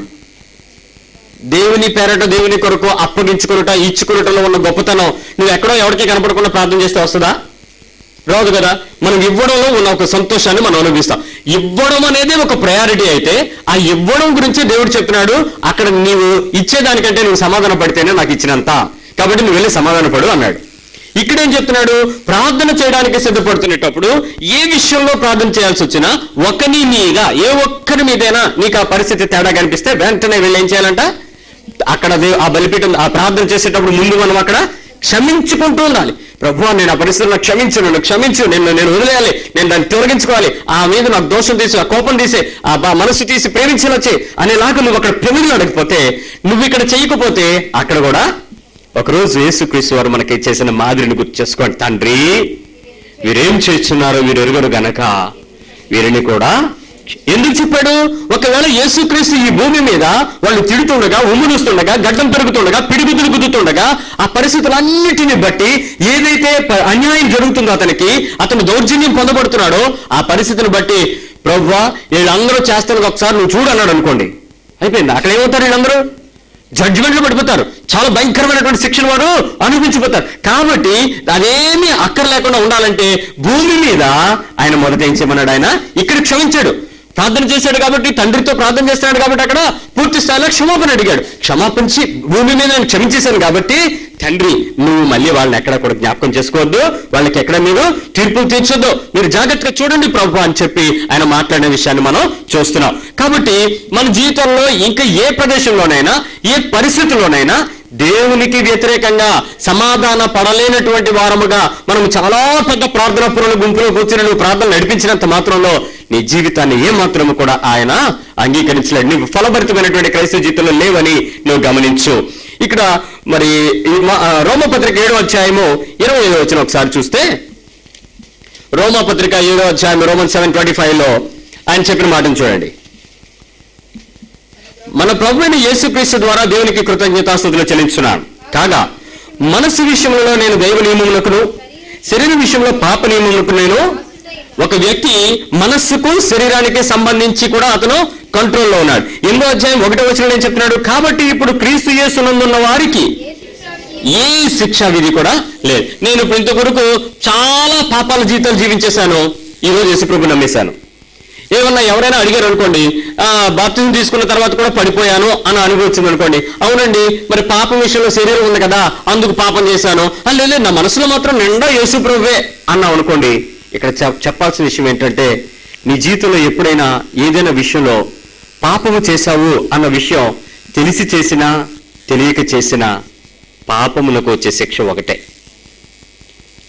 దేవుని పేరట దేవుని కొరకు అప్పగించుకున్నట ఇచ్చుకున్నటలో ఉన్న గొప్పతనం నువ్వు ఎక్కడో ఎవరికీ కనపడకుండా ప్రార్థన చేస్తే వస్తుందా? రాదు కదా. మనం ఇవ్వడంలో ఉన్న ఒక సంతోషాన్ని మనం అనుభవిస్తాం. ఇవ్వడం అనేది ఒక ప్రయారిటీ అయితే ఆ ఇవ్వడం గురించి దేవుడు చెప్తున్నాడు. అక్కడ నీవు ఇచ్చేదానికంటే నువ్వు సమాధాన పడితేనే నాకు ఇచ్చినంత, కాబట్టి నువ్వు వెళ్ళి సమాధాన పడు అన్నాడు. ఇక్కడేం చెప్తున్నాడు? ప్రార్థన చేయడానికి సిద్ధపడుతున్నప్పుడు ఏ విషయంలో ప్రార్థన చేయాల్సి వచ్చినా ఒకని మీద, ఏ ఒక్కరి మీదైనా నీకు ఆ పరిస్థితి తేడా కనిపిస్తే వెంటనే వెళ్ళి ఏం చేయాలంట? అక్కడ ఆ బలిపీఠం ఆ ప్రార్థన చేసేటప్పుడు ముందు మనం అక్కడ క్షమించుకుంటూ ఉండాలి. ప్రభువా, నేను ఆ పరిస్థితుల్లో క్షమించు, నేను వదిలేయాలి, నేను దాన్ని తొలగించుకోవాలి, ఆ మీద నాకు దోషం తీసి, ఆ కోపం తీసి, ఆ మనసు తీసి ప్రేమించలొచ్చి అనేలాగా నువ్వు అక్కడ ప్రమిదలు అడగకపోతే, నువ్వు ఇక్కడ చేయకపోతే అక్కడ కూడా ఒకరోజు యేసుక్రీస్తు వారు మనకి చేసిన మాదిరిని గుర్తు చేసుకోండి. తండ్రి, వీరేం చేస్తున్నారో వీరు ఎరుగరు గనక వీరిని కూడా. ఎందుకు చెప్పాడు? ఒకవేళ యేసుక్రీస్తు ఈ భూమి మీద వాళ్ళు తిడుతుండగా, ఉమ్ములుస్తుండగా, గడ్డం పెరుగుతుండగా, పిడిగుద్దులు గుద్దుతుండగా, ఆ పరిస్థితులన్నిటిని బట్టి ఏదైతే అన్యాయం జరుగుతుందో అతను దౌర్జన్యం పొందబడుతున్నాడో ఆ పరిస్థితిని బట్టి, ప్రభువా వీళ్ళందరూ చేస్తానికి ఒకసారి నువ్వు చూడు అన్నాడు అనుకోండి, అయిపోయింది. అక్కడ ఏమవుతారు? వీళ్ళందరూ జడ్జిమెంట్లో పడిపోతారు, చాలా భయంకరమైనటువంటి శిక్షణ వారు అనుభవించిపోతారు. కాబట్టి అదేమీ అక్కర లేకుండా ఉండాలంటే భూమి మీద ఆయన మొదట ఏం చేయమన్నాడు? ఆయన ఇక్కడ క్షమించాడు, ప్రార్థన చేశాడు కాబట్టి, తండ్రితో ప్రార్థన చేస్తున్నాడు కాబట్టి అక్కడ పూర్తి స్థాయిలో క్షమాపణ అడిగాడు. క్షమాపించి భూమి మీద నేను క్షమించేశాను కాబట్టి తండ్రి నువ్వు మళ్ళీ వాళ్ళని ఎక్కడ కూడా జ్ఞాపకం చేసుకోవద్దు, వాళ్ళకి ఎక్కడ మీరు తీర్పులు తీర్చొద్దు, మీరు జాగ్రత్తగా చూడండి ప్రభు అని చెప్పి ఆయన మాట్లాడే విషయాన్ని మనం చూస్తున్నాం. కాబట్టి మన జీవితంలో ఇంకా ఏ ప్రదేశంలోనైనా, ఏ పరిస్థితుల్లోనైనా దేవునికి వ్యతిరేకంగా సమాధాన పడలేనటువంటి వారముగా మనం చాలా పెద్ద ప్రార్థనా పురుల గుంపులో కూర్చుని నువ్వు ప్రార్థన నడిపించినంత మాత్రంలో నీ జీవితాన్ని ఏ మాత్రము కూడా ఆయన అంగీకరించలేడు. నువ్వు ఫలభరితమైనటువంటి క్రైస్తవ జీవితంలో లేవని నువ్వు గమనించు. ఇక్కడ మరి రోమపత్రిక 7వ అధ్యాయము 25వ వచనం ఒకసారి చూస్తే, రోమపత్రిక 7వ అధ్యాయం రోమన్ 7:25లో ఆయన చెప్పిన మాటను చూడండి. మన ప్రభువైన యేసుక్రీస్తు ద్వారా దేవునికి కృతజ్ఞతాస్తుతులు చెల్లించున్నాను. కాగా మనస్సు విషయంలో నేను దైవ నియమములకును, శరీర విషయంలో పాప నియమములకు నేను. ఒక వ్యక్తి మనస్సుకు శరీరానికి సంబంధించి కూడా అతను కంట్రోల్లో ఉన్నాడు. 8వ అధ్యాయం 1వ వచనంలో ఏం చెప్తున్నాడు? కాబట్టి ఇప్పుడు క్రీస్తు యేసునందున్న వారికి ఏ శిక్షా విధి కూడా లేదు. నేను ఇప్పుడు ఇంతవరకు చాలా పాపాల జీవితాలు జీవించేశాను, ఈరోజు యేసుప్రభు నమ్మేశాను. ఏమన్నా ఎవరైనా అడిగారు అనుకోండి, బాప్తిజం తీసుకున్న తర్వాత కూడా పడిపోయాను అని అనుభవించింది అనుకోండి, అవునండి మరి పాపం విషయంలో శరీరం ఉంది కదా అందుకు పాపం చేశాను, లేదు నా మనసులో మాత్రం నిండా యేసుప్రభువే అన్నావు అనుకోండి. ఇక్కడ చెప్పాల్సిన విషయం ఏంటంటే, నీ జీవితంలో ఎప్పుడైనా ఏదైనా విషయంలో పాపము చేశావు అన్న విషయం తెలిసి చేసినా తెలియక చేసినా పాపములకు వచ్చే శిక్ష ఒకటే.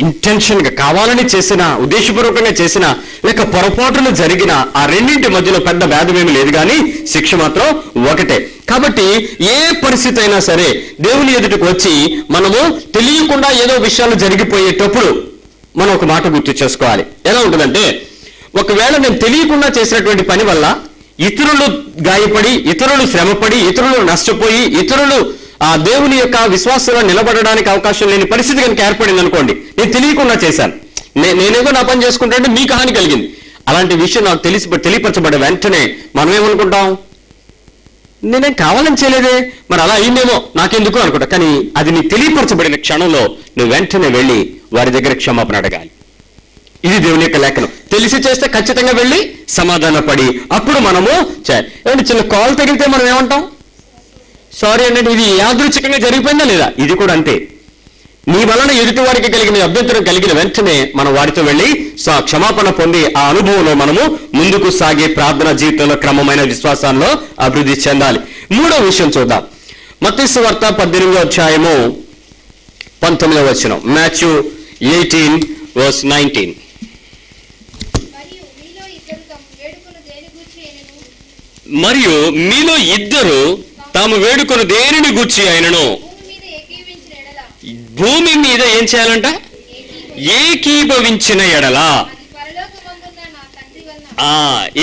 ఇంటెన్షన్గా కావాలని చేసిన, ఉద్దేశపూర్వకంగా చేసిన, లేక పొరపాటును జరిగిన ఆ రెండింటి మధ్యలో పెద్ద భేదమేమి లేదు, కానీ శిక్ష మాత్రం ఒకటే. కాబట్టి ఏ పరిస్థితి అయినా సరే దేవుని ఎదుటికి వచ్చి మనము తెలియకుండా ఏదో విషయాలు జరిగిపోయేటప్పుడు మనం ఒక మాట గుర్తు చేసుకోవాలి. ఎలా ఉంటుందంటే, ఒకవేళ నేను తెలియకుండా చేసినటువంటి పని వల్ల ఇతరులు గాయపడి, ఇతరులు శ్రమపడి, ఇతరులు నష్టపోయి, ఇతరులు ఆ దేవుని యొక్క విశ్వాసంలో నిలబడడానికి అవకాశం లేని పరిస్థితి కనుక ఏర్పడింది అనుకోండి, నేను తెలియకుండా చేశాను, నేనేదో నా పని చేసుకుంటే మీకు హాని కలిగింది, అలాంటి విషయం నాకు తెలియపరచబడే వెంటనే మనం ఏమనుకుంటాం, నేనేం కావాలని చేయలేదే, మరి అలా అయిందేమో నాకెందుకు అనుకుంటా. కానీ అది నీకు తెలియపరచబడిన క్షణంలో నువ్వు వెంటనే వెళ్ళి వారి దగ్గర క్షమాపణ అడగాలి. ఇది దేవుని యొక్క లేఖనం. తెలిసి చేస్తే ఖచ్చితంగా వెళ్ళి సమాధానపడి అప్పుడు మనము ఏమంటే చిన్న కాల్ తగిలితే మనం ఏమంటాం, సారీ అన్నట్టు, ఇది యాదృచ్ఛికంగా జరిగిపోయిందా లేదా, ఇది కూడా అంతే. నీ వలన ఎదుటి వారికి కలిగిన అభ్యంతరం కలిగిన వెంటనే మనం వారితో వెళ్ళి క్షమాపణ పొంది ఆ అనుభవంలో మనము ముందుకు సాగే ప్రార్థన జీవితంలో క్రమమైన విశ్వాసాల్లో అభివృద్ధి చెందాలి. మూడో విషయం చూద్దాం. మత్తయి సువార్త 18వ అధ్యాయము 19వ వచనం. మాథ్యూ 18:19. మరియు మీలో ఇద్దరు తాము వేడుకొని దేనిని గూర్చి అయినను భూమి మీద ఏం చేయాలంట, ఏకీభవించిన ఎడల.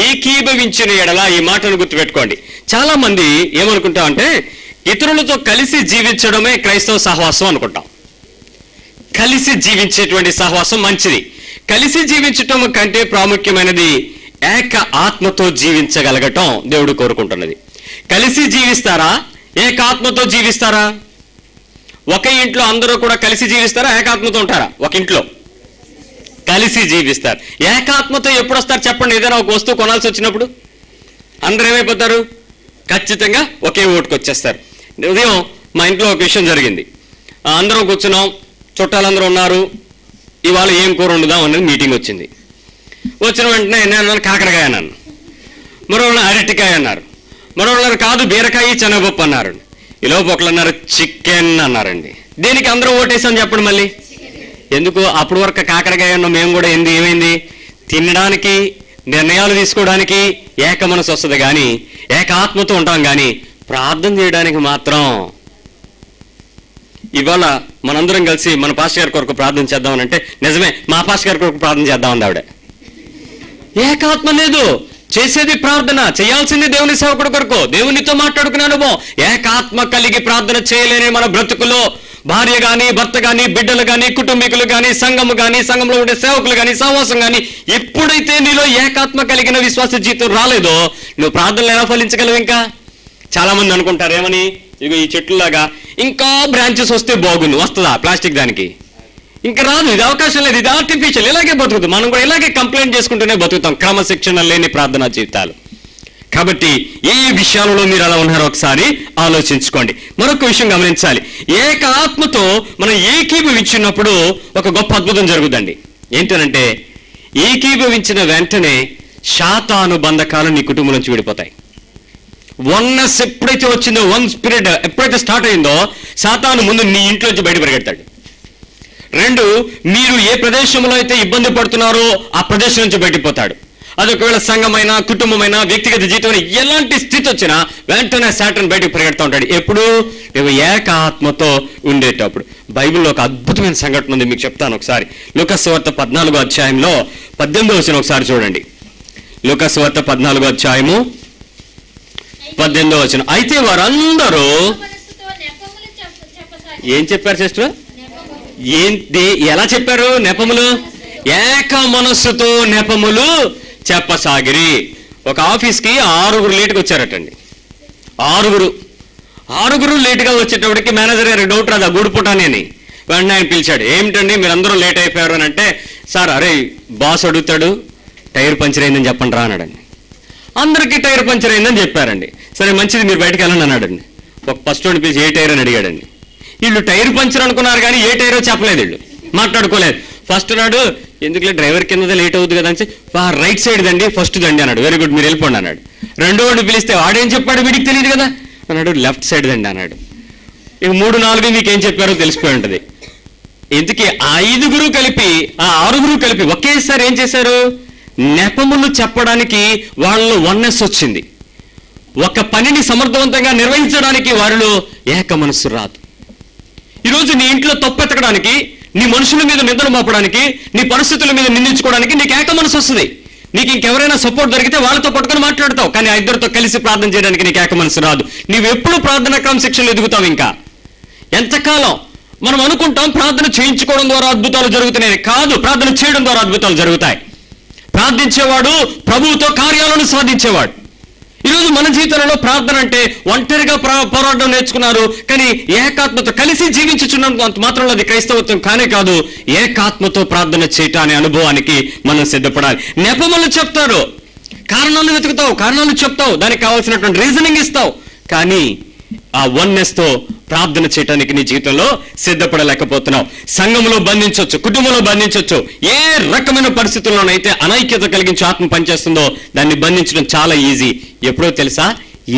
ఏకీభవించిన ఎడల, ఈ మాటను గుర్తుపెట్టుకోండి. చాలా మంది ఏమనుకుంటాం అంటే, ఇతరులతో కలిసి జీవించడమే క్రైస్తవ సహవాసం అనుకుంటాం. కలిసి జీవించేటువంటి సహవాసం మంచిది. కలిసి జీవించటం కంటే ప్రాముఖ్యమైనది ఏక ఆత్మతో జీవించగలగటం దేవుడు కోరుకుంటున్నది. కలిసి జీవిస్తారా, ఏకాత్మతో జీవిస్తారా? ఒక ఇంట్లో అందరూ కూడా కలిసి జీవిస్తారా, ఏకాత్మతో ఉంటారా? ఒక ఇంట్లో కలిసి జీవిస్తారు. ఏకాత్మతో ఎప్పుడు వస్తారు చెప్పండి? ఏదైనా ఒక వస్తువు కొనాల్సి వచ్చినప్పుడు అందరూ ఏమైపోతారు, ఖచ్చితంగా ఒకే ఓటుకు వచ్చేస్తారు. ఉదయం మా ఇంట్లో ఒక విషయం జరిగింది. అందరం కూర్చున్నాం, చుట్టాలందరూ ఉన్నారు. ఇవాళ ఏం కూర వండుదాం అనేది మీటింగ్ వచ్చింది. వచ్చిన వెంటనే నేను కాకరకాయ అన్నాను, మరో అరటికాయ అన్నారు, మరో కాదు బీరకాయ శనగపప్పు అన్నారు. ఈలోపు ఒకళ్ళు అన్నారు చికెన్ అన్నారండి. దేనికి అందరూ ఓటేసాం చెప్పండి మళ్ళీ? ఎందుకు? అప్పుడు వరకు కాకరకాయ అన్నాం మేము కూడా. ఏమైంది? తినడానికి, నిర్ణయాలు తీసుకోవడానికి ఏక మనసు వస్తుంది, కానీ ఏకాత్మతో ఉంటాం, కానీ ప్రార్థన చేయడానికి మాత్రం. ఇవాళ మనందరం కలిసి మన పాస్టర్ గారి కొరకు ప్రార్థన చేద్దామనంటే, నిజమే మా పాస్టర్ గారి కొరకు ప్రార్థన చేద్దామంది ఆవిడ. ఏకాత్మ లేదు. చేసేది ప్రార్థన, చేయాల్సింది దేవుని సేవకుడు కొరకు, దేవునితో మాట్లాడుకునే అనుభవం. ఏకాత్మ కలిగి ప్రార్థన చేయలేని మన బ్రతుకులో భార్య కానీ, భర్త కానీ, బిడ్డలు కానీ, కుటుంబీకులు కానీ, సంఘము కానీ, సంఘంలో ఉండే సేవకులు కానీ, సహవాసం కానీ, ఎప్పుడైతే నీలో ఏకాత్మ కలిగిన విశ్వాస జీవితం రాలేదో నువ్వు ప్రార్థనలు ఎలా ఫలించగలవు? ఇంకా చాలా మంది అనుకుంటారు ఏమని, ఇగో ఈ చెట్లులాగా ఇంకా బ్రాంచెస్ వస్తే బాగుంది. వస్తుందా ప్లాస్టిక్? దానికి ఇంకా రాదు, ఇది అవకాశం లేదు, ఇది ఆర్టిఫిషియల్. ఇలాగే బతుకుతాం మనం కూడా, ఇలాగే కంప్లైంట్ చేసుకుంటూనే బతుకుతాం. క్రమశిక్షణ లేని ప్రార్థనా జీవితాలు. కాబట్టి ఏ విషయాలలో మీరు అలా ఉన్నారో ఒకసారి ఆలోచించుకోండి. మరొక విషయం గమనించాలి. ఏక ఆత్మతో మనం ఏకీభవించినప్పుడు ఒక గొప్ప అద్భుతం జరుగుతుందండి. ఏంటనంటే, ఏకీభవించిన వెంటనే శాతాను బంధకాలు నీ కుటుంబం నుంచి విడిపోతాయి. వన్నెస్ ఎప్పుడైతే వచ్చిందో, వన్ స్పిరిట్ ఎప్పుడైతే స్టార్ట్ అయిందో, సాతాను ముందు నీ ఇంట్లోంచి బయట పరిగెడతాడు. రెండు, మీరు ఏ ప్రదేశంలో అయితే ఇబ్బంది పడుతున్నారో ఆ ప్రదేశం నుంచి బయటపోతాడు. అది ఒకవేళ సంఘమైనా, కుటుంబమైనా, వ్యక్తిగత జీవితమైనా, ఎలాంటి స్థితి వచ్చినా వెంటనే సాటన్ బయటకు పరిగెడుతూ ఉంటాడు. ఎప్పుడు? నువ్వు ఏక ఆత్మతో ఉండేటప్పుడు. బైబిల్లో ఒక అద్భుతమైన సంఘటన ఉంది, మీకు చెప్తాను ఒకసారి. లూకాసు వార్త 14వ అధ్యాయంలో 18వ వచనం ఒకసారి చూడండి. లూకాసు వార్త 14వ అధ్యాయము 18వ వచనం. అయితే వారందరూ ఏం చెప్పారు సిస్టర్? ఎలా చెప్పారు? నెపములు, ఏక మనస్సుతో నెపములు చెప్పసాగిరి. ఒక ఆఫీస్కి 6 లేటుగా వచ్చారటండి. 6 లేటుగా వచ్చేటప్పటికి మేనేజర్ గారికి డౌట్ రాదు, గూడుపుటాని అని. వెంటనే ఆయన పిలిచాడు. ఏమిటండి మీరందరూ లేట్ అయిపోయారు అని అంటే, సార్ అరే బాస్ అడుగుతాడు టైర్ పంచర్ అయిందని చెప్పండి రా అన్నాడండి. అందరికీ టైర్ పంచర్ అయిందని చెప్పారండి. సరే మంచిది, మీరు బయటకు వెళ్ళండి అన్నాడండి. ఒక ఫస్ట్ వాడిని పిలిచి ఏ టైర్ అని అడిగాడండి. వీళ్ళు టైర్ పంచర్ అనుకున్నారు కానీ ఏ టైరో చెప్పలేదు, వీళ్ళు మాట్లాడుకోలేదు. ఫస్ట్ నాడు ఎందుకులే డ్రైవర్ కింద లేట్ అవుతుంది కదా అని రైట్ సైడ్ దండి ఫస్ట్ దండి అన్నాడు. వెరీ గుడ్, మీరు వెళ్ళిపోండి అన్నాడు. రెండో వాడిని పిలిస్తే వాడేం చెప్పాడు, వీడికి తెలియదు కదా అన్నాడు. లెఫ్ట్ సైడ్ దండి అన్నాడు. ఇక 3, 4 మీకు ఏం చెప్పారో తెలిసిపోయి ఉంటుంది. ఇందుకే ఆ 5 కలిపి ఆ 6 కలిపి ఒకేసారి ఏం చేశారు, నెపములు చెప్పడానికి వాళ్ళలో వన్నెస్ వచ్చింది. ఒక పనిని సమర్థవంతంగా నిర్వహించడానికి వారిలో ఏక మనస్సు రాదు. ఈరోజు నీ ఇంట్లో తప్పెతకడానికి, నీ మనుషుల మీద నిందలు మోపడానికి, నీ పరిస్థితుల మీద నిందించుకోవడానికి నీకు ఏక మనసు వస్తుంది. నీకు ఇంకెవరైనా సపోర్ట్ దొరికితే వాళ్ళతో పట్టుకొని మాట్లాడతావు, కానీ ఆ ఇద్దరితో కలిసి ప్రార్థన చేయడానికి నీకు ఏక మనసు రాదు. నీవెప్పుడు ప్రార్థన క్రమశిక్షణలో ఎదుగుతావు. ఇంకా ఎంతకాలం మనం అనుకుంటాం ప్రార్థన చేయించుకోవడం ద్వారా అద్భుతాలు జరుగుతున్నాయి. కాదు, ప్రార్థన చేయడం ద్వారా అద్భుతాలు జరుగుతాయి. ప్రార్థించేవాడు ప్రభువుతో కార్యాలను సాధించేవాడు. ఈరోజు మన జీవితంలో ప్రార్థన అంటే ఒంటరిగా పోరాటం నేర్చుకున్నారు, కానీ ఏకాత్మతో కలిసి జీవించుచున్నంత మాత్రంలో అది క్రైస్తవత్వం కానే కాదు. ఏకాత్మతో ప్రార్థన చేయటం అనే అనుభవానికి మనం సిద్ధపడాలి. నెపములు చెప్తారు, కారణాలు వెతుకుతావు, కారణాలు చెప్తావు, దానికి కావాల్సినటువంటి రీజనింగ్ ఇస్తావు, కానీ ఆ వన్నెస్తో ప్రార్థన చేయడానికి నీ జీవితంలో సిద్ధపడలేకపోతున్నావు. సంఘంలో బంధించవచ్చు, కుటుంబంలో బంధించవచ్చు. ఏ రకమైన పరిస్థితుల్లోనైతే అనైక్యత కలిగించి ఆత్మ పనిచేస్తుందో దాన్ని బంధించడం చాలా ఈజీ. ఎప్పుడో తెలుసా,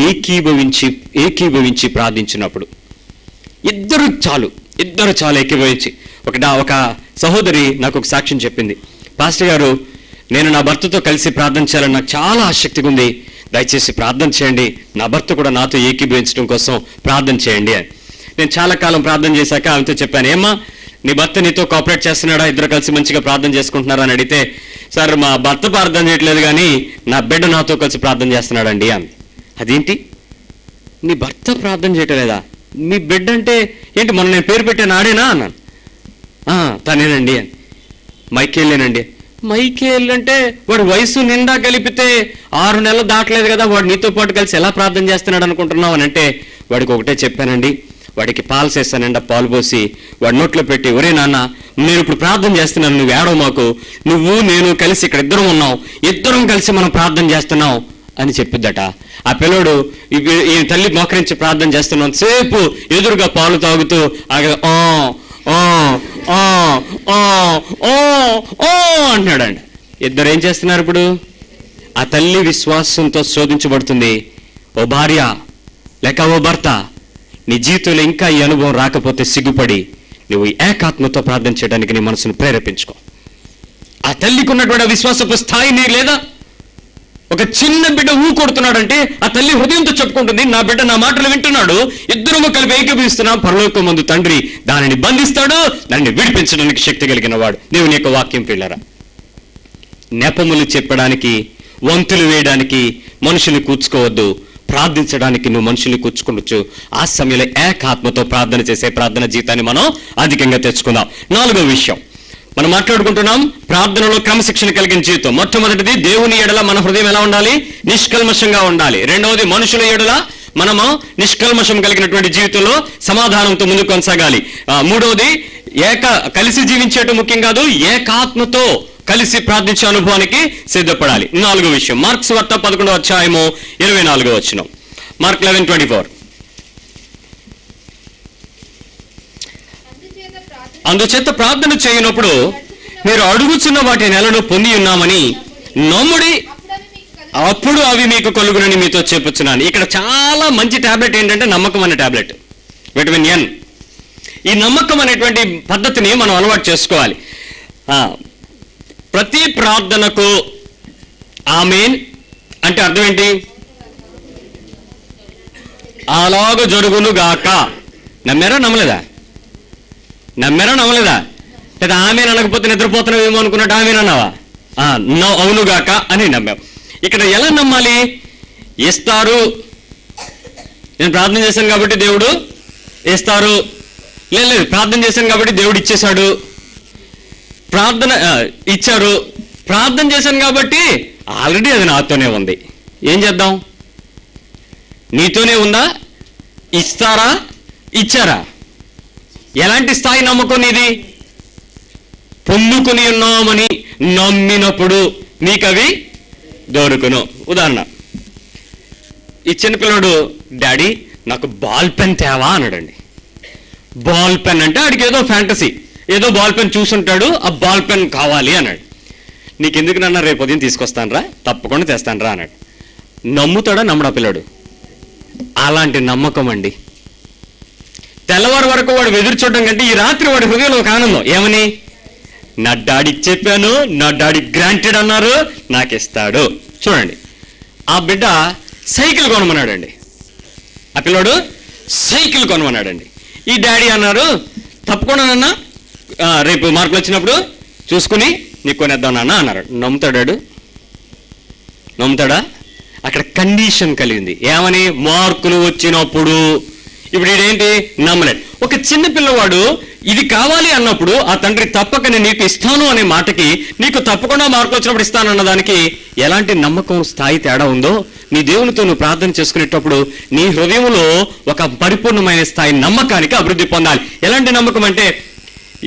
ఏకీభవించి ప్రార్థించినప్పుడు. ఇద్దరు చాలు ఏకీభవించి. ఒక సహోదరి నాకు ఒక సాక్ష్యం చెప్పింది. పాస్టర్ గారు, నేను నా భర్తతో కలిసి ప్రార్థన చేయాలని నాకు చాలా ఆసక్తిగా ఉంది, దయచేసి ప్రార్థన చేయండి, నా భర్త కూడా నాతో ఏకీభవించడం కోసం ప్రార్థన చేయండి అని. నేను చాలా కాలం ప్రార్థన చేశాక ఆమెతో చెప్పాను, ఏమ్మా నీ భర్త నీతో కోఆపరేట్ చేస్తున్నాడా, ఇద్దరు కలిసి మంచిగా ప్రార్థన చేసుకుంటున్నారా అని అడిగితే, సార్ మా భర్త ప్రార్థన చేయట్లేదు కానీ నా బిడ్డ నాతో కలిసి ప్రార్థన చేస్తున్నాడండి అని. అదేంటి, నీ భర్త ప్రార్థన చేయటలేదా, మీ బిడ్డ అంటే ఏంటి, మొన్న నేను పేరు పెట్టాను ఆడేనా అన్నాను. తనేనండి అని. మైకేలేనండి. మైకేల్ అంటే వాడు వయసు నిండా కలిపితే 6 నెలలు దాటలేదు కదా, వాడు నీతో పాటు కలిసి ఎలా ప్రార్థన చేస్తున్నాడు అనుకుంటున్నావు అని అంటే, వాడికి ఒకటే చెప్పానండి, వాడికి పాలు చేస్తా నిండా పాలు పోసి వాడి నోట్లో పెట్టి, ఒరే నాన్న నేను ఇప్పుడు ప్రార్థన చేస్తున్నాను, నువ్వు ఏడవ మాకు, నువ్వు నేను కలిసి ఇక్కడ ఇద్దరం కలిసి మనం ప్రార్థన చేస్తున్నాం అని చెప్పిద్దట. ఆ పిల్లోడు ఈ తల్లి మోకరించి ప్రార్థన చేస్తున్నాం సేపు ఎదురుగా పాలు తాగుతూ అంటున్నాడండి. ఇద్దరు ఏం చేస్తున్నారు ఇప్పుడు? ఆ తల్లి విశ్వాసంతో శోధించబడుతుంది. ఓ భార్య లేక ఓ భర్త, నీ జీవితంలో ఇంకా ఈ అనుభవం రాకపోతే సిగ్గుపడి నువ్వు ఏకాత్మతో ప్రార్థన చేయడానికి నీ మనసును ప్రేరేపించుకో. ఆ తల్లికి ఉన్నటువంటి విశ్వాసపు స్థాయి నీకు లేదా? ఒక చిన్న బిడ్డ కొడుతున్నాడంటే ఆ తల్లి హృదయంతో చెప్పుకుంటుంది, నా బిడ్డ నా మాటలు వింటున్నాడు, ఇద్దరము కలిపి ఏకీభవిస్తున్నాం, పరలోకమందు తండ్రి దానిని బంధిస్తాడు, దానిని విడిపించడానికి శక్తి కలిగిన వాడు. దేవుని యొక్క వాక్యం పిల్లరా, నెపములు చెప్పడానికి, వంతులు వేయడానికి మనుషులు కూర్చుకోవద్దు. ప్రార్థించడానికి నువ్వు మనుషుల్ని కూర్చుకోవచ్చు. ఆ సమయంలో ఏకాత్మతో ప్రార్థన చేసే ప్రార్థన జీవితాన్ని మనం అధికంగా తెచ్చుకుందాం. 4వ విషయం మనం మాట్లాడుకుంటున్నాం, ప్రార్థనలో క్రమశిక్షణ కలిగిన జీవితం. మొట్టమొదటిది, దేవుని ఎడల మన హృదయం ఎలా ఉండాలి? నిష్కల్మషంగా ఉండాలి. రెండవది, మనుషుల ఎడల మనము నిష్కల్మషం కలిగినటువంటి జీవితంలో సమాధానంతో ముందుకు కొనసాగాలి. మూడవది, కలిసి జీవించేయటం ముఖ్యం కాదు, ఏకాత్మతో కలిసి ప్రార్థించే అనుభవానికి సిద్ధపడాలి. 4వ విషయం, మార్క్స్ వార్త 11వ అధ్యాయము 24వ వచనం. మార్క్ 11:24. అందుచేత ప్రార్థన చేయనప్పుడు మీరు అడుగుచున్న వాటి నెలను పొంది ఉన్నామని నమ్ముడి, అప్పుడు అవి మీకు కలుగునని మీతో చెప్పుచున్నాను. ఇక్కడ చాలా మంచి టాబ్లెట్ ఏంటంటే నమ్మకం అనే టాబ్లెట్, విటమిన్ N. ఈ నమ్మకం అనేటువంటి పద్ధతిని మనం అలవాటు చేసుకోవాలి. ప్రతి ప్రార్థనకు ఆమేన్ అంటే అర్థం ఏంటి? అలాగ జరుగును గాక. నమ్మారా నమ్మలేదా? లేదా ఆమెన్ అనకపోతే నిద్రపోతున్నావేమో అనుకున్నట్టు ఆమెన్ అన్నావా? అవును గాక అని నమ్మావు. ఇక్కడ ఎలా నమ్మాలి? ఇస్తారు, నేను ప్రార్థన చేశాను కాబట్టి దేవుడు ఇస్తారు, లేదు ప్రార్థన చేశాను కాబట్టి దేవుడు ఇచ్చేశాడు, ప్రార్థన ఇచ్చారు, ప్రార్థన చేశాను కాబట్టి ఆల్రెడీ అది నాతోనే ఉంది, ఏం చేద్దాం? నీతోనే ఉందా? ఇస్తారా? ఇచ్చారా? ఎలాంటి స్థాయి నమ్మకం నీది? పొందుకుని ఉన్నామని నమ్మినప్పుడు నీకవి దొరుకును. ఉదాహరణ, ఈ చిన్నపిల్లడు డాడీ నాకు బాల్ పెన్ తేవా అన్నాడండి. బాల్ పెన్ అంటే ఆడికి ఏదో ఫ్యాంటసీ, ఏదో బాల్ పెన్ చూసుంటాడు, ఆ బాల్ పెన్ కావాలి అన్నాడు. నీకెందుకు నన్న రేపు ఉదయం తీసుకొస్తాను రా, తప్పకుండా తెస్తాను రా అన్నాడు. నమ్ముతాడా నమ్మడా పిల్లాడు? అలాంటి నమ్మకం అండి. తెల్లవారు వరకు వాడు ఎదురు చూడడం కంటే ఈ రాత్రి వాడి హృదయంలో ఒక ఆనందం. ఏమని? నా డాడీకి చెప్పాను, నా డాడీ గ్రాంటెడ్ అన్నారు, నాకు ఇస్తాడు. చూడండి, ఆ బిడ్డ సైకిల్ కొనమన్నాడండి. ఆ పిల్లోడు సైకిల్ కొనమన్నాడండి. ఈ డాడీ అన్నారు, తప్పకుండా నాన్న రేపు మార్కులు వచ్చినప్పుడు చూసుకుని నీకు కొనేద్దాం నాన్న అన్నారు. నమ్ముతాడా? అక్కడ కండిషన్ కలిగింది. ఏమని? మార్కులు వచ్చినప్పుడు. ఇప్పుడు ఇదేంటి? నమ్మలేదు. ఒక చిన్న పిల్లవాడు ఇది కావాలి అన్నప్పుడు ఆ తండ్రి తప్పక నేను నీకు ఇస్తాను అనే మాటకి, నీకు తప్పకుండా మార్కులు వచ్చినప్పుడు ఇస్తాను అన్నదానికి ఎలాంటి నమ్మకం స్థాయి తేడా ఉందో, నీ దేవునితో నువ్వు ప్రార్థన చేసుకునేటప్పుడు నీ హృదయంలో ఒక పరిపూర్ణమైన స్థాయి నమ్మకానికి అభివృద్ధి పొందాలి. ఎలాంటి నమ్మకం అంటే,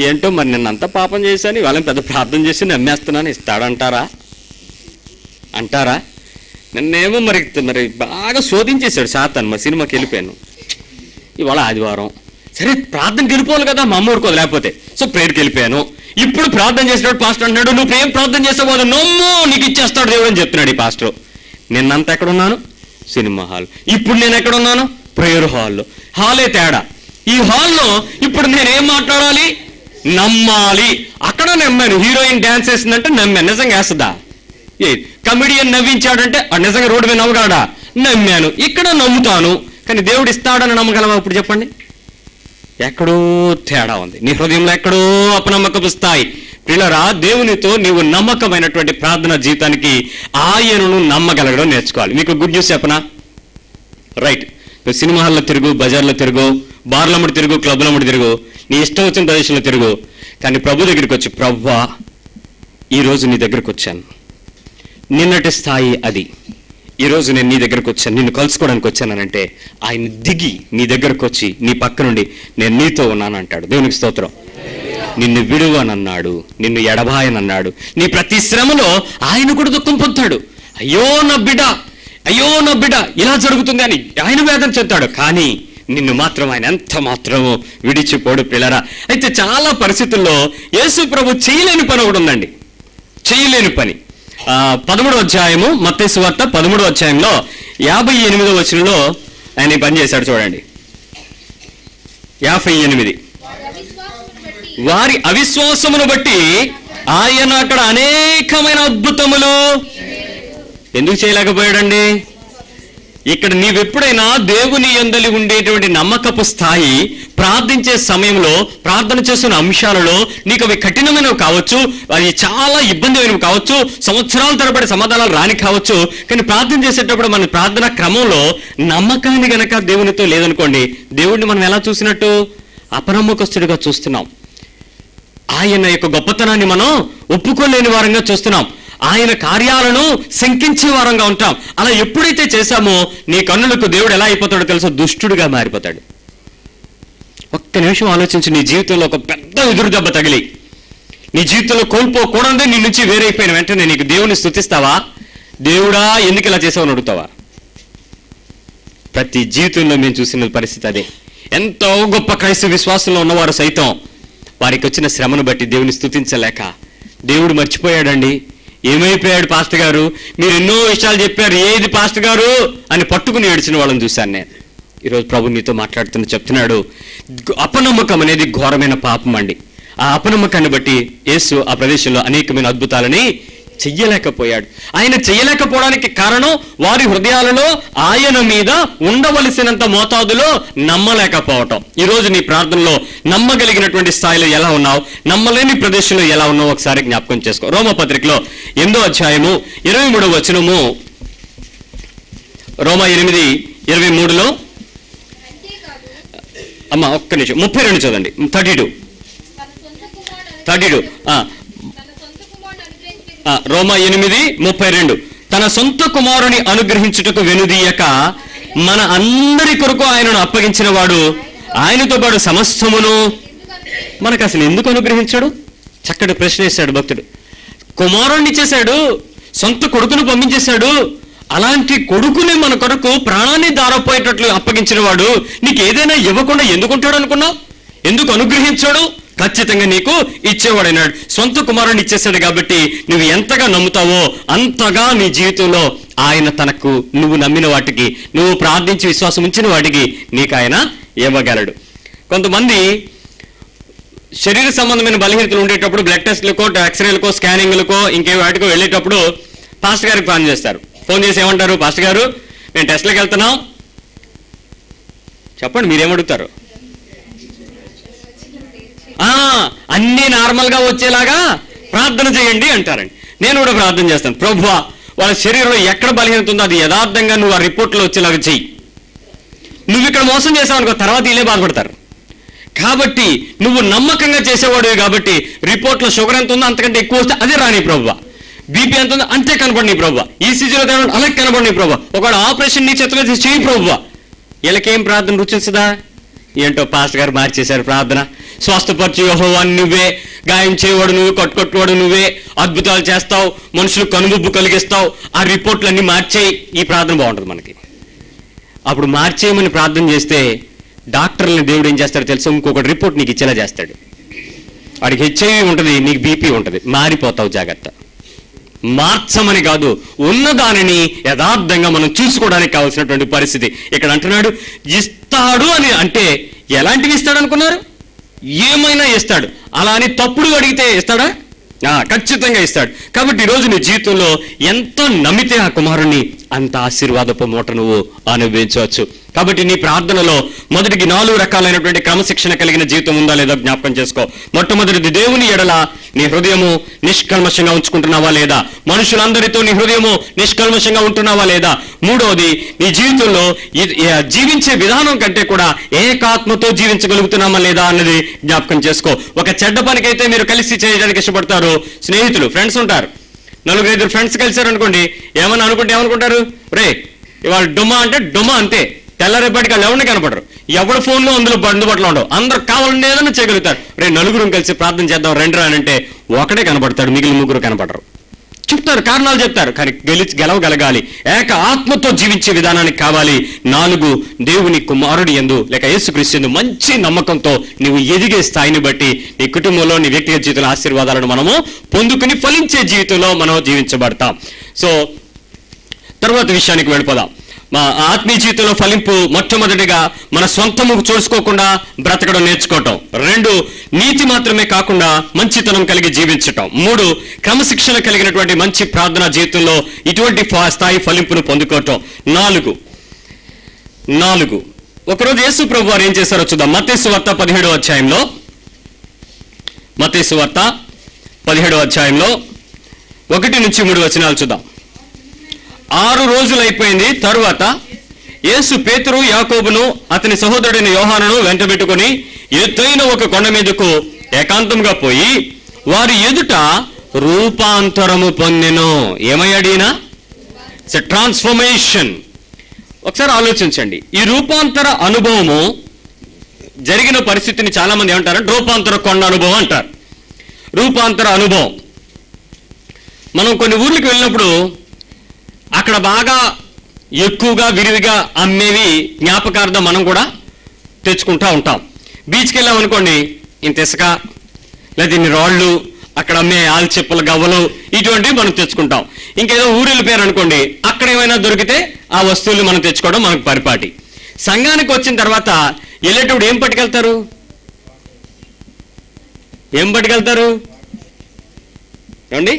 ఏంటో మరి నిన్నంతా పాపం చేశాను, వాళ్ళని పెద్ద ప్రార్థన చేసి నమ్మేస్తున్నాను, ఇస్తాడంటారా అంటారా? నిన్నేమో మరి బాగా శోధించేశాడు సాతాను, మరి సినిమాకి వెళ్ళిపోయాను, ఇవాళ ఆదివారం, సరే ప్రార్థనకి వెళ్ళిపోవాలి కదా, మా అమ్మ ఊరుకోదు లేకపోతే, సో ప్రేయర్కి వెళ్ళిపోయాను. ఇప్పుడు ప్రార్థన చేసినప్పుడు పాస్టర్ అంటున్నాడు, నువ్వు ఏం ప్రార్థన చేసావు కదా, నమ్ము నీకు ఇచ్చేస్తాడు దేవుడు అని చెప్తున్నాడు ఈ పాస్టర్. నిన్నంతా ఎక్కడున్నాను? Cinema hall. ఇప్పుడు నేను ఎక్కడున్నాను? ప్రేయర్ హాల్లో. హాలే తేడా. ఈ హాల్లో ఇప్పుడు నేనేం మాట్లాడాలి? నమ్మాలి. అక్కడ నమ్మాను. హీరోయిన్ డ్యాన్స్ వేసిందంటే నమ్మాను. నిజంగా వేస్తుందా? కమెడియన్ నవ్వించాడంటే నిజంగా రోడ్డు మీద నవ్వగాడా? నమ్మాను. ఇక్కడ నమ్ముతాను. కానీ దేవుడు ఇస్తాడని నమ్మగలమా? ఇప్పుడు చెప్పండి. ఎక్కడో తేడా ఉంది. నీ హృదయంలో ఎక్కడో అపనమ్మకపు స్థాయి. పిల్లరా, దేవునితో నీవు నమ్మకమైనటువంటి ప్రార్థన జీవితానికి ఆయనను నమ్మగలగడం నేర్చుకోవాలి. మీకు గుడ్ న్యూస్ చెప్పనా? రైట్, నువ్వు సినిమా హాల్లో తిరుగు, బజార్లో తిరుగు, బార్లమ్మడి తిరుగు, క్లబ్లమ్మడి తిరుగు, నీ ఇష్టం వచ్చిన ప్రదేశంలో తిరుగు, కానీ ప్రభు దగ్గరికి వచ్చి, ప్రభువా ఈరోజు నీ దగ్గరకు వచ్చాను, నిన్నటి స్థాయి అది, ఈరోజు నేను నీ దగ్గరకు వచ్చాను, నిన్ను కలుసుకోవడానికి వచ్చానంటే ఆయన దిగి నీ దగ్గరకు వచ్చి నీ పక్క నుండి నేను నీతో ఉన్నాను అంటాడు. దేవునికి స్తోత్రం. నిన్ను విడువనన్నాడు, నిన్ను ఎడబాయనన్నాడు. నీ ప్రతి శ్రమలో ఆయన కూడా దుఃఖం పొందుతాడు. అయ్యో నా బిడ్డ ఇలా జరుగుతుంది అని ఆయన వేదన చెప్తాడు. కానీ నిన్ను మాత్రం ఆయన ఎంత మాత్రమో విడిచిపోడు. పిల్లరా, అయితే చాలా పరిస్థితుల్లో యేసు ప్రభు చేయలేని పని ఒకటి ఉందండి. చేయలేని పని. 13వ అధ్యాయము, మత్తయి సువార్త 13వ అధ్యాయంలో 58వ వచనంలో ఆయన పని చేశాడు. చూడండి, 58. వారి అవిశ్వాసమును బట్టి ఆయన అక్కడ అనేకమైన అద్భుతములు ఎందుకు చేయలేకపోయాడండి? ఇక్కడ నీవెప్పుడైనా దేవుని యందలి ఉండేటువంటి నమ్మకపు స్థాయి, ప్రార్థించే సమయంలో ప్రార్థన చేస్తున్న అంశాలలో నీకు అవి కఠినమైనవి కావచ్చు, అవి చాలా ఇబ్బందిమైనవి కావచ్చు, సంవత్సరాల తరబడి సమాధానాలు రాని కావచ్చు, కానీ ప్రార్థన చేసేటప్పుడు మన ప్రార్థన క్రమంలో నమ్మకాన్ని గనక దేవునితో లేదనుకోండి, దేవుడిని మనం ఎలా చూసినట్టు? అపనమ్మకస్తుడిగా చూస్తున్నాం. ఆయన యొక్క గొప్పతనాన్ని మనం ఒప్పుకోలేని వారంగా చూస్తున్నాం. ఆయన కార్యాలను శంకించే వారంగా ఉంటాం. అలా ఎప్పుడైతే చేశామో నీ కన్నులకు దేవుడు ఎలా అయిపోతాడో తెలుసో? దుష్టుడిగా మారిపోతాడు. ఒక్క నిమిషం ఆలోచించి, నీ జీవితంలో ఒక పెద్ద ఎదురు దెబ్బ తగిలి నీ జీవితంలో కోల్పోకూడదే నీ నుంచి వేరైపోయిన వెంటనే నీకు దేవుని స్తుతిస్తావా? దేవుడా ఎందుకు ఇలా చేసావని అడుగుతావా? ప్రతి జీవితంలో మేము చూసిన పరిస్థితి అదే. ఎంతో గొప్ప క్రైస్తవ విశ్వాసంలో ఉన్నవారు సైతం వారికి వచ్చిన శ్రమను బట్టి దేవుని స్తుతించలేక, దేవుడు మర్చిపోయాడండి, ఏమైపోయాడు పాస్టర్ గారు, మీరు ఎన్నో విషయాలు చెప్పారు, ఏది పాస్టర్ గారు అని పట్టుకుని ఏడ్చిన వాళ్ళని చూశాను నేను. ఈరోజు ప్రభు నీతో చెప్తున్నాడు, అపనమ్మకం అనేది ఘోరమైన పాపం అండి. ఆ అపనమ్మకాన్ని బట్టి యేసు ఆ ప్రదేశంలో అనేకమైన అద్భుతాలని చెయ్యలేకపోయాడు. ఆయన చెయ్యలేకపోవడానికి కారణం వారి హృదయాలలో ఆయన మీద ఉండవలసినంత మోతాదులో నమ్మలేకపోవటం. ఈరోజు నీ ప్రార్థనలో నమ్మగలిగినటువంటి స్థాయిలో ఎలా ఉన్నావు, నమ్మలేని ప్రదేశంలో ఎలా ఉన్నావు ఒకసారి జ్ఞాపకం చేసుకో. రోమపత్రికలో 8వ అధ్యాయము 23వ వచనము, రోమా 8:23లో అమ్మ ఒక్క నిమిషం 32 చదవండి. 32 రోమా 8:32 తన సొంత కుమారుని అనుగ్రహించుటకు వెనుదీయక మన అందరి కొరకు ఆయనను అప్పగించిన వాడు ఆయనతో పాటు సమస్తమును మనకు అసలు ఎందుకు అనుగ్రహించాడు? చక్కటి ప్రశ్న వేశాడు భక్తుడు. కుమారుణ్ణి ఇచ్చేశాడు, సొంత కొడుకును పంపించేశాడు. అలాంటి కొడుకుని మన కొరకు ప్రాణాన్ని దారపోయేటట్లు అప్పగించిన వాడు నీకు ఏదైనా ఇవ్వకుండా ఎందుకుంటాడు అనుకున్నావు? ఎందుకు అనుగ్రహించాడు? ఖచ్చితంగా నీకు ఇచ్చేవాడైనాడు. సొంత కుమారుని ఇచ్చేసాడు కాబట్టి నువ్వు ఎంతగా నమ్ముతావో అంతగా నీ జీవితంలో ఆయన తనకు నువ్వు నమ్మిన వాటికి, నువ్వు ప్రార్థించి విశ్వాసం ఉంచిన వాటికి నీకు ఆయన ఇవ్వగలడు. కొంతమంది శరీర సంబంధమైన బలహీనతలు ఉండేటప్పుడు బ్లడ్ టెస్ట్లకో, ఎక్స్రేలకో, స్కానింగ్లకో, ఇంకే వాటికో వెళ్ళేటప్పుడు పాస్టర్ గారికి ఫోన్ చేస్తారు. ఫోన్ చేసి ఏమంటారు, పాస్టర్ గారు మేము టెస్ట్లకు వెళ్తున్నాం, చెప్పండి మీరేమడుగుతారు? అన్నీ నార్మల్గా వచ్చేలాగా ప్రార్థన చేయండి అంటారండి. నేను కూడా ప్రార్థన చేస్తాను, ప్రభువా వాళ్ళ శరీరంలో ఎక్కడ బలహీనత ఉందో అది యథార్థంగా నువ్వు ఆ రిపోర్ట్లో వచ్చేలాగా చెయ్యి. నువ్వు ఇక్కడ మోసం చేసావు అనుకో, తర్వాత వీళ్ళే బాధపడతారు. కాబట్టి నువ్వు నమ్మకంగా చేసేవాడు కాబట్టి రిపోర్ట్లో షుగర్ ఎంత ఉందో అంతకంటే ఎక్కువ వస్తే అదే రాని ప్రభువా, బీపీ ఎంత ఉందో అంతే కనపడి ప్రభువా, ఈసీజీలో అలాగే కనపడి ప్రభువా, ఒకవేళ ఆపరేషన్ నీ చేతిలో చేయి ప్రభువా. వీళ్ళకేం ప్రార్థన రుచిస్తుందా? ఏంటో పాస్టర్ గారు మార్చేశారు ప్రార్థన. స్వస్థపరిచి యెహోవా నువ్వే, గాయం చేయవాడు నువ్వు, కట్టుకొట్టువాడు నువ్వే, అద్భుతాలు చేస్తావు, మనుషులు కనుబొబ్బు కలిగిస్తావు, ఆ రిపోర్ట్లన్నీ మార్చేయి. ఈ ప్రార్థన బాగుంటుంది మనకి. అప్పుడు మార్చేయమని ప్రార్థన చేస్తే డాక్టర్ని దేవుడు ఏం చేస్తాడో తెలుసు, ఇంకొకటి రిపోర్ట్ నీకు ఇచ్చేలా చేస్తాడు. వాడికి హెచ్ఐవి ఉంటుంది, నీకు బీపీ ఉంటుంది, మారిపోతావు, జాగ్రత్త. మార్చమని కాదు, ఉన్నదానిని యథార్థంగా మనం చూసుకోవడానికి కావాల్సినటువంటి పరిస్థితి. ఇక్కడ అంటున్నాడు ఇస్తాడు అని. అంటే ఎలాంటివి ఇస్తాడు అనుకున్నారు? ఏమైనా ఇస్తాడు. అలా అని తప్పుడు అడిగితే ఇస్తాడా? ఖచ్చితంగా ఇస్తాడు. కాబట్టి ఈరోజు నీ జీవితంలో ఎంత నమ్మితే ఆ కుమారుణ్ణి అంత ఆశీర్వాదపు మూట నువ్వు అనుభవించవచ్చు. కాబట్టి నీ ప్రార్థనలో మొదటికి 4 రకాలైనటువంటి క్రమశిక్షణ కలిగిన జీవితం ఉందా లేదా జ్ఞాపకం చేసుకో. మొట్టమొదటిది, దేవుని ఎడల నీ హృదయము నిష్కల్మషంగా ఉంచుకుంటున్నావా లేదా? మనుషులందరితో నీ హృదయము నిష్కల్మషంగా ఉంటున్నావా లేదా? మూడవది, నీ జీవితంలో జీవించే విధానం కంటే కూడా ఏకాత్మతో జీవించగలుగుతున్నామా లేదా అన్నది జ్ఞాపకం చేసుకో. ఒక చెడ్డ పనికైతే మీరు కలిసి చేయడానికి ఇష్టపడతారు. స్నేహితులు, ఫ్రెండ్స్ ఉంటారు, 4-5 ఫ్రెండ్స్ కలిసారు అనుకోండి, ఏమన్నా అనుకుంటే ఏమనుకుంటారు, రే ఇవాళ డొమ్మ అంటే డొమ్మ అంతే, తెల్లరేపటికి వాళ్ళు ఎవరిని కనపడరు, ఎవరి ఫోన్లో అందులో అందుబాటులో ఉండవు, అందరు కావాలని ఏదైనా చేయగలుగుతారు. రే 4 కలిసి ప్రార్థన చేద్దాం రండి అంటే ఒకడే కనపడతాడు, మిగిలిన 3 కనపడరు. చెప్తారు, కారణాలు చెప్తారు, కానీ గెలవగలగాలి. ఏక ఆత్మతో జీవించే విధానానికి కావాలి. 4, దేవుని కుమారుడి యందు లేక యేసుక్రీస్తు యందు మంచి నమ్మకంతో నువ్వు ఎదిగే స్థాయిని బట్టి నీ కుటుంబంలో, నీ వ్యక్తిగత జీవితంలో ఆశీర్వాదాలను మనము పొందుకుని ఫలించే జీవితంలో మనం జీవించబడతాం. సో తర్వాత విషయానికి వెళ్ళిపోదాం. మా ఆత్మీయ జీవితంలో ఫలింపు మొట్టమొదటిగా మన సొంతము చూసుకోకుండా బ్రతకడం నేర్చుకోవటం. 2, నీతి మాత్రమే కాకుండా మంచితనం కలిగి జీవించటం. 3, క్రమశిక్షణ కలిగినటువంటి మంచి ప్రార్థనా జీవితంలో ఇటువంటి స్థాయి ఫలింపును పొందుకోవటం. 4 ఒకరోజు యేసు ప్రభు వారు ఏం చేశారో చూద్దాం. మత్తయి సువార్త 17వ అధ్యాయంలో, మత్తయి సువార్త 17వ అధ్యాయంలో 1-3 వచనాలు చూద్దాం. 6 రోజులు అయిపోయింది. తరువాత యేసు పేతురు, యాకోబును, అతని సహోదరుడైన యోహానును వెంటబెట్టుకుని ఎత్తైన ఒక కొండ మీదకు ఏకాంతంగా పోయి వారి ఎదుట రూపాంతరము పొందెను. ఏమయ్యాడినా? It's a transformation. ఒకసారి ఆలోచించండి. ఈ రూపాంతర అనుభవము జరిగిన పరిస్థితిని చాలా మంది ఏమంటారంటే రూపాంతర కొండ అనుభవం అంటారు. రూపాంతర అనుభవం, మనం కొన్ని ఊర్లకు వెళ్ళినప్పుడు అక్కడ బాగా ఎక్కువగా విరివిగా అమ్మేవి జ్ఞాపకార్థం మనం కూడా తెచ్చుకుంటూ ఉంటాం. బీచ్కి వెళ్ళామనుకోండి, ఇంత ఇసుక లేదా ఇన్ని రాళ్ళు, అక్కడ అమ్మే ఆల్చెప్పుల గవ్వలు, ఇటువంటివి మనం తెచ్చుకుంటాం. ఇంకేదో ఊరు వెళ్ళిపోయారు అనుకోండి, అక్కడ ఏమైనా దొరికితే ఆ వస్తువులు మనం తెచ్చుకోవడం మనకు పరిపాటి. సంఘానికి వచ్చిన తర్వాత వెళ్ళేటప్పుడు ఏం పట్టుకెళ్తారు? ఏమండి?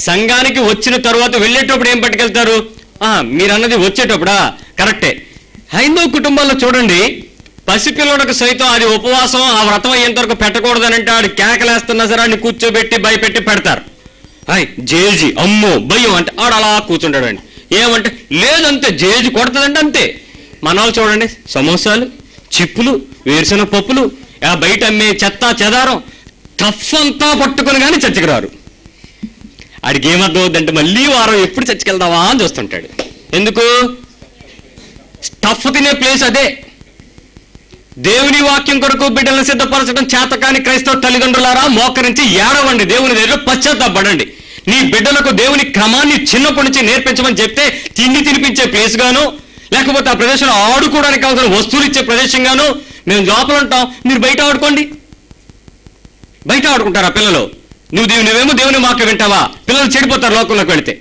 సంఘానికి వచ్చిన తర్వాత వెళ్ళేటప్పుడు ఏం పట్టుకెళ్తారు? మీరు అన్నది వచ్చేటప్పుడా? కరెక్టే. హైందవ కుటుంబాల్లో చూడండి, పసిపిల్లలకు సైతం అది ఉపవాసం, ఆ వ్రతం అయ్యేంత వరకు పెట్టకూడదని అంటే ఆడు కేకలేస్తున్నా సరే ఆడిని కూర్చోబెట్టి భయపెట్టి పెడతారు. జేజీ అమ్మో భయం అంటే ఆడు అలా కూర్చుంటాడు అండి. ఏమంటే లేదంతే, జేజీ కొడుతుందంటే అంతే. మన వాళ్ళు చూడండి, సమోసాలు, చిప్పులు, వేరుశనగ పప్పులు, బయట అమ్మే చెత్త చెదారం టఫ్ అంతా పట్టుకొని కానీ చర్చకి రారు. ఆడికి ఏమర్థం అవుతుందంటే మళ్ళీ వారం ఎప్పుడు చర్చకెళ్దావా అని చూస్తుంటాడు. ఎందుకు? స్టఫ్ తినే ప్లేస్ అదే. దేవుని వాక్యం కొరకు బిడ్డలను సిద్ధపరచడం చేతకాని క్రైస్తవ తల్లిదండ్రులారా, మోకరించి ఏడవండి, దేవుని దగ్గర పశ్చాత్తాపడండి. నీ బిడ్డలకు దేవుని క్రమాన్ని చిన్నప్పటి నుంచి నేర్పించమని చెప్తే తిండి తినిపించే ప్లేస్ గాను, లేకపోతే ఆ ప్రదేశంలో ఆడుకోవడానికి కావాల్సిన వస్తువులు ఇచ్చే ప్రదేశం గాను మేము లోపల ఉంటాం, మీరు బయట ఆడుకోండి. బయట ఆడుకుంటారా పిల్లలు? నువ్వేమో దేవుని మాట వింటావా? పిల్లలు చెడిపోతారు లోకంలోకి వెళితే.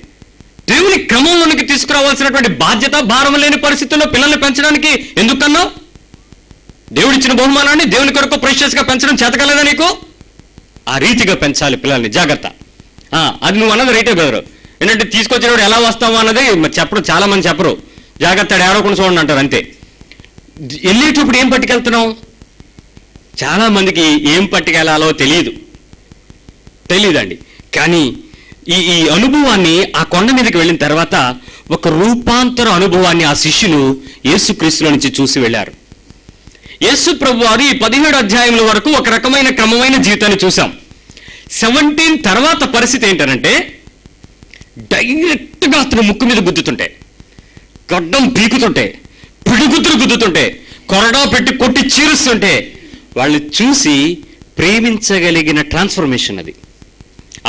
దేవుని క్రమంలోనికి తీసుకురావాల్సినటువంటి బాధ్యత, భారం లేని పరిస్థితుల్లో పిల్లల్ని పెంచడానికి ఎందుకన్నావు? దేవుడిచ్చిన బహుమానాన్ని దేవుని కొరకు ప్రెషియస్గా పెంచడం చేతకలేదా నీకు? ఆ రీతిగా పెంచాలి పిల్లల్ని, జాగ్రత్త. అది నువ్వు అన్నది రైటే బ్రదరు. ఏంటంటే తీసుకొచ్చినప్పుడు ఎలా వస్తావు అన్నది చెప్పరు, చాలా మంది చెప్పరు. జాగ్రత్త ఏడవకుండా చూడండి అంటారు, అంతే. వెళ్ళేటప్పుడు ఏం పట్టుకెళ్తున్నావు? చాలా మందికి ఏం పట్టుకెళ్ళాలో తెలియదండి. కానీ ఈ అనుభవాన్ని, ఆ కొండ మీదకి వెళ్ళిన తర్వాత ఒక రూపాంతర అనుభవాన్ని ఆ శిష్యులు యేసుక్రీస్తులో నుంచి చూసి వెళ్ళారు. యేసు ప్రభు వారు ఈ 17 అధ్యాయముల వరకు ఒక రకమైన క్రమమైన జీవితాన్ని చూసాం. 17 తర్వాత పరిస్థితి ఏంటంటే, డైరెక్ట్గా అతను ముక్కు మీద గుద్దుతుంటే, గడ్డం పీకుతుంటే, పిడుగుతులు గుద్దుతుంటే, కొరడా పెట్టి కొట్టి చీరుస్తుంటే వాళ్ళు చూసి ప్రేమించగలిగిన ట్రాన్స్ఫర్మేషన్ అది.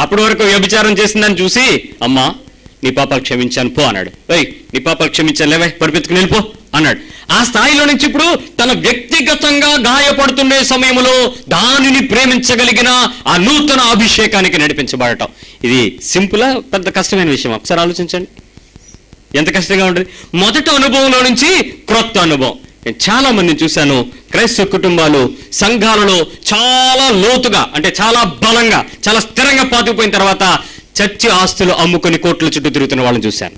అప్పటి వరకు వ్యభిచారం చేసిందని చూసి, అమ్మా నీ పాపాలు క్షమించాను పో అన్నాడు. నీ పాపాలు క్షమించాను, లేవే పడిపెత్తుకుని వెళ్ళిపో అన్నాడు. ఆ స్థాయిలో నుంచి ఇప్పుడు తన వ్యక్తిగతంగా గాయపడుతుండే సమయంలో దానిని ప్రేమించగలిగిన ఆ నూతన అభిషేకానికి నడిపించబడటం. ఇది సింపులా, పెద్ద కష్టమైన విషయం? ఒకసారి ఆలోచించండి, ఎంత కష్టంగా ఉంటుంది. మొదటి అనుభవంలో నుంచి క్రొత్త అనుభవం. నేను చాలా మందిని చూశాను, క్రైస్తవ కుటుంబాలు సంఘాలలో చాలా లోతుగా, అంటే చాలా బలంగా, చాలా స్థిరంగా పాతుకుపోయిన తర్వాత చర్చి ఆస్తులు అమ్ముకొని కోట్ల చుట్టూ తిరుగుతున్న వాళ్ళని చూశాను.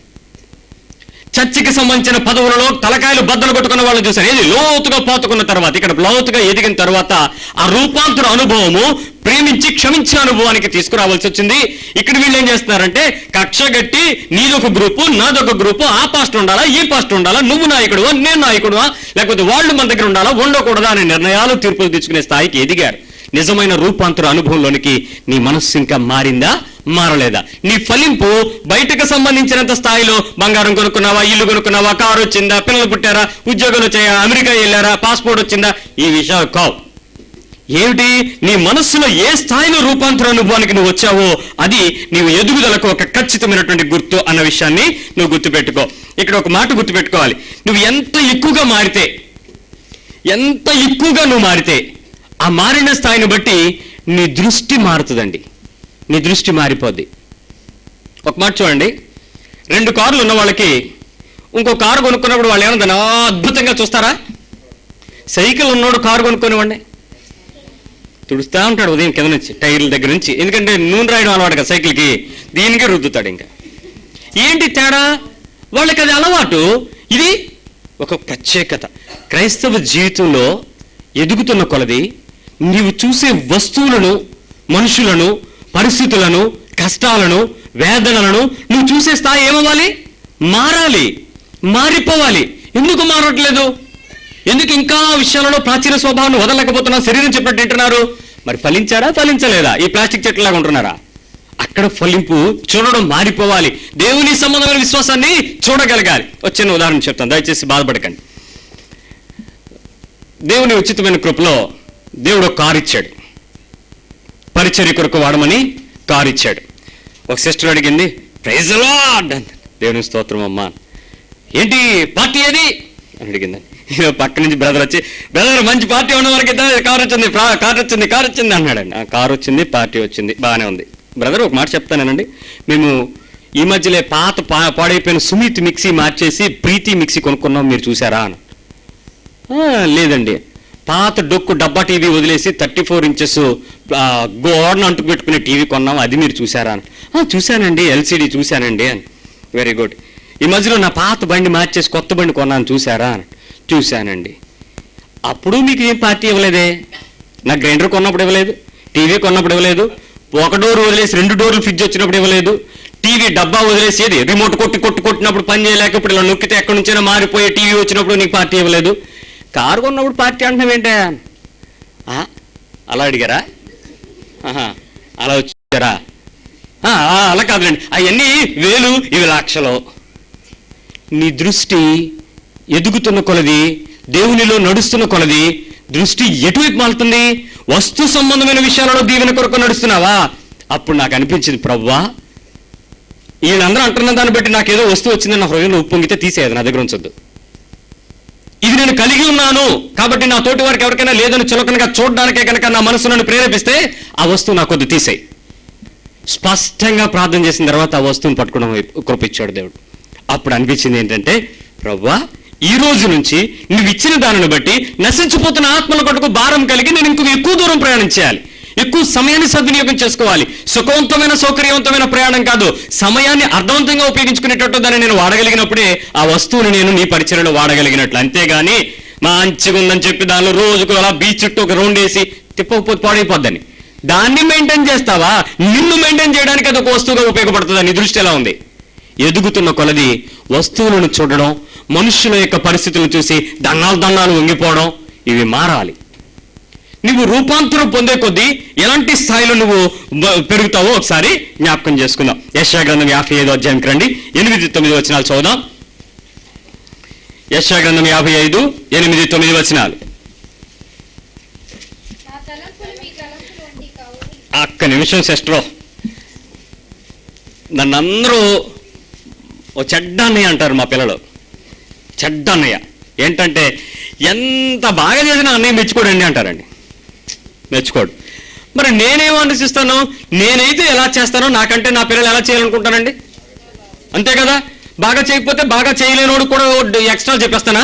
చర్చికి సంబంధించిన పదవులలో తలకాయలు బద్దలు కొట్టుకున్న వాళ్ళని చూశాను. ఏది లోతుగా పాతుకున్న తర్వాత, ఇక్కడ లోతుగా ఎదిగిన తర్వాత ఆ రూపాంతర అనుభవము ప్రేమించి క్షమించే అనుభవానికి తీసుకురావాల్సి వచ్చింది. ఇక్కడ వీళ్ళు ఏం చేస్తున్నారంటే, కక్ష గట్టి నీదొక గ్రూపు నాదొక గ్రూపు, ఆ పాస్టర్ ఉండాలా ఈ పాస్టర్ ఉండాలా, నువ్వు నాయకుడువా నేను నాయకుడువా, లేకపోతే వాళ్ళు మన దగ్గర ఉండాలా ఉండకూడదా అనే నిర్ణయాలు తీర్పులు తీసుకునే స్థాయికి ఎదిగారు. నిజమైన రూపాంతర అనుభవంలోనికి నీ మనస్సు ఇంకా మారిందా మారలేదా? నీ ఫలింపు బయటకు సంబంధించినంత స్థాయిలో బంగారం కొనుక్కున్నావా, ఇల్లు కొనుక్కున్నావా, కారు వచ్చిందా, పిల్లలు పుట్టారా, ఉద్యోగాలు వచ్చాయా, అమెరికా వెళ్ళారా, పాస్పోర్ట్ వచ్చిందా, ఈ విషయాలు కావు. ఏమిటి నీ మనస్సులో ఏ స్థాయిలో రూపాంతర అనుభవానికి నువ్వు వచ్చావో అది నీవు ఎదుగుదలకు ఒక ఖచ్చితమైనటువంటి గుర్తు అన్న విషయాన్ని నువ్వు గుర్తుపెట్టుకో. ఇక్కడ ఒక మాట గుర్తుపెట్టుకోవాలి, నువ్వు ఎంత ఎక్కువగా నువ్వు మారితే ఆ మారిన స్థాయిని బట్టి నీ దృష్టి మారుతుందండి, నీ దృష్టి మారిపోద్ది. ఒక మాట చూడండి, 2 కార్లు ఉన్న వాళ్ళకి ఇంకో కారు కొనుక్కున్నప్పుడు వాళ్ళు ఏమన్నా అద్భుతంగా చూస్తారా? సైకిల్ ఉన్నోడు కారు కొనుక్కొనివ్వండి, తుడుస్తూ ఉంటాడు ఉదయం కింద నుంచి, టైర్ల దగ్గర నుంచి. ఎందుకంటే నూనె రాయడం అలవాటు కదా సైకిల్కి, దీనికే రుద్దుతాడు. ఇంకా ఏంటి తేడా? వాళ్ళకి అది అలవాటు. ఇది ఒక ప్రత్యేకత. క్రైస్తవ జీవితంలో ఎదుగుతున్న కొలది నీవు చూసే వస్తువులను, మనుషులను, పరిస్థితులను, కష్టాలను, వేదనలను నువ్వు చూసే స్థాయి ఏమవ్వాలి? మారిపోవాలి. ఎందుకు మారట్లేదు? ఎందుకు ఇంకా విషయాలలో ప్రాచీన స్వభావాన్ని వదలలేకపోతున్నా? శరీరం చెప్పినట్టు వింటున్నారు, మరి ఫలించారా ఫలించలేదా? ఈ ప్లాస్టిక్ చెట్లలాగా ఉంటున్నారా? అక్కడ ఫలింపు చూడడం మారిపోవాలి. దేవుని సంబంధమైన విశ్వాసాన్ని చూడగలగాలి. చిన్న ఉదాహరణ చెప్తాను, దయచేసి బాధపడకండి. దేవుని ఉచితమైన కృపలో దేవుడు ఒక కారు ఇచ్చాడు, పరిచర్య కొరకు వాడమని కారు ఇచ్చాడు. ఒక సిస్టర్ అడిగింది, ప్రైజ్ ది లార్డ్, దేవుని స్తోత్రం అమ్మా, ఏంటి పార్టీ ఏది అని అడిగింది. పక్క నుంచి బ్రదర్ వచ్చి, బ్రదర్ మంచి పార్టీ ఉన్న వరకు కారు వచ్చింది అన్నాడండి. ఆ కారు వచ్చింది, పార్టీ వచ్చింది, బాగానే ఉంది. బ్రదర్ ఒక మాట చెప్తానేనండి, మేము ఈ మధ్యలో పాడైపోయిన సుమిత్ మిక్సీ మార్చేసి ప్రీతి మిక్సీ కొనుక్కున్నాం, మీరు చూసారా అని. లేదండి, పాత డొక్కు డబ్బా టీవీ వదిలేసి 34 ఇంచెస్ గోడను అంటుకు పెట్టుకునే టీవీ కొన్నాం, అది మీరు చూసారా అని. చూశానండి, ఎల్సిడి చూశానండి అని. Very good. ఈ మధ్యలో నా పాత బండి మార్చేసి కొత్త బండి కొన్నాను, చూసారా అని. చూశానండి. అప్పుడు మీకు ఏం పార్టీ ఇవ్వలేదే? నా గ్రైండర్ కొన్నప్పుడు ఇవ్వలేదు, టీవీ కొన్నప్పుడు ఇవ్వలేదు, ఒక డోర్ వదిలేసి 2 డోర్లు ఫ్రిడ్జ్ వచ్చినప్పుడు ఇవ్వలేదు, టీవీ డబ్బా వదిలేసేది రిమోట్ కొట్టినప్పుడు పని చేయలేక ఇప్పుడు ఇలా నొక్కితే ఎక్కడి నుంచైనా మారిపోయే టీవీ వచ్చినప్పుడు నీకు పార్టీ ఇవ్వలేదు. కారు కొన్నప్పుడు పార్టీ అంటున్నావు ఏంటా? అలా అడిగారా? అలా వచ్చారా? అలా కాదులేండి, అవన్నీ 1000 ఇవి లక్షలు. నీ దృష్టి ఎదుగుతున్న కొలది, దేవునిలో నడుస్తున్న కొలది దృష్టి ఎటువైపు మారుతుంది? వస్తు సంబంధమైన విషయాలలో దీవెన కొరకు నడుస్తున్నావా? అప్పుడు నాకు అనిపించింది, ప్రభువా వీళ్ళందరూ అంటున్న దాన్ని బట్టి నాకేదో వస్తువు వచ్చిందని నా హృదయంలో ఉప్పొంగితే తీసేది, నా దగ్గర ఉంచొద్దు. ఇది నేను కలిగి ఉన్నాను కాబట్టి నా తోటి వారికి ఎవరికైనా లేదని చులకనగా చూడడానికే కనుక నా మనసు నన్ను ప్రేరేపిస్తే ఆ వస్తువు నాకు కొద్ది తీసేయి. స్పష్టంగా ప్రార్థన చేసిన తర్వాత ఆ వస్తువుని పట్టుకోవడం కృపించాడు దేవుడు. అప్పుడు అనిపించింది ఏంటంటే, ప్రభువా ఈ రోజు నుంచి నువ్వు ఇచ్చిన దానిని బట్టి నశించిపోతున్న ఆత్మల కొట్టుకు భారం కలిగి నేను ఇంకొక ఎక్కువ దూరం ప్రయాణం చేయాలి, ఎక్కువ సమయాన్ని సద్వినియోగం చేసుకోవాలి. సుఖవంతమైన సౌకర్యవంతమైన ప్రయాణం కాదు, సమయాన్ని అర్థవంతంగా ఉపయోగించుకునేటట్టు దాన్ని నేను వాడగలిగినప్పుడే ఆ వస్తువుని నేను నీ పరిచయలో వాడగలిగినట్లు. అంతేగాని మంచిగా ఉందని చెప్పి దానిలో రోజుకు అలా బీచ్ చుట్టూ ఒక రౌండ్ వేసి తిప్పకపోతే పాడైపోద్దని దాన్ని మెయింటైన్ చేస్తావా? నిన్ను మెయింటైన్ చేయడానికి అది ఒక వస్తువుగా ఉపయోగపడుతుంది. నీ దృష్టి ఎలా ఉంది? ఎదుగుతున్న కొలది వస్తువులను చూడడం, మనుషుల యొక్క పరిస్థితులను చూసి దన్నాలు వంగిపోవడం, ఇవి మారాలి. నువ్వు రూపాంతరం పొందే కొద్దీ ఎలాంటి స్థాయిలో నువ్వు పెరుగుతావో ఒకసారి జ్ఞాపకం చేసుకుందాం. యెషయా గ్రంథం 55వ అధ్యాయంకి రండి, 8-9 వచనాలు చదువుదాం. యెషయా గ్రంథం 55, 8-9 వచనాలు. ఒక్క నిమిషం సిస్టరు, నన్ను అందరూ ఓ చెడ్డ అన్నయ్య అంటారు మా పిల్లలు. చెడ్డ అన్నయ్య ఏంటంటే ఎంత బాగా చేసినా అన్నయ్య మెచ్చుకోడండి అంటారండి. మెచ్చుకోడు. మరి నేనేమో ఆలోచిస్తాను, నేనైతే ఎలా చేస్తానో నాకంటే నా పిల్లలు ఎలా చేయాలనుకుంటానండి? అంతే కదా. బాగా చేయకపోతే బాగా చేయలేనోడు కూడా ఎక్స్ట్రా చెప్పేస్తానా?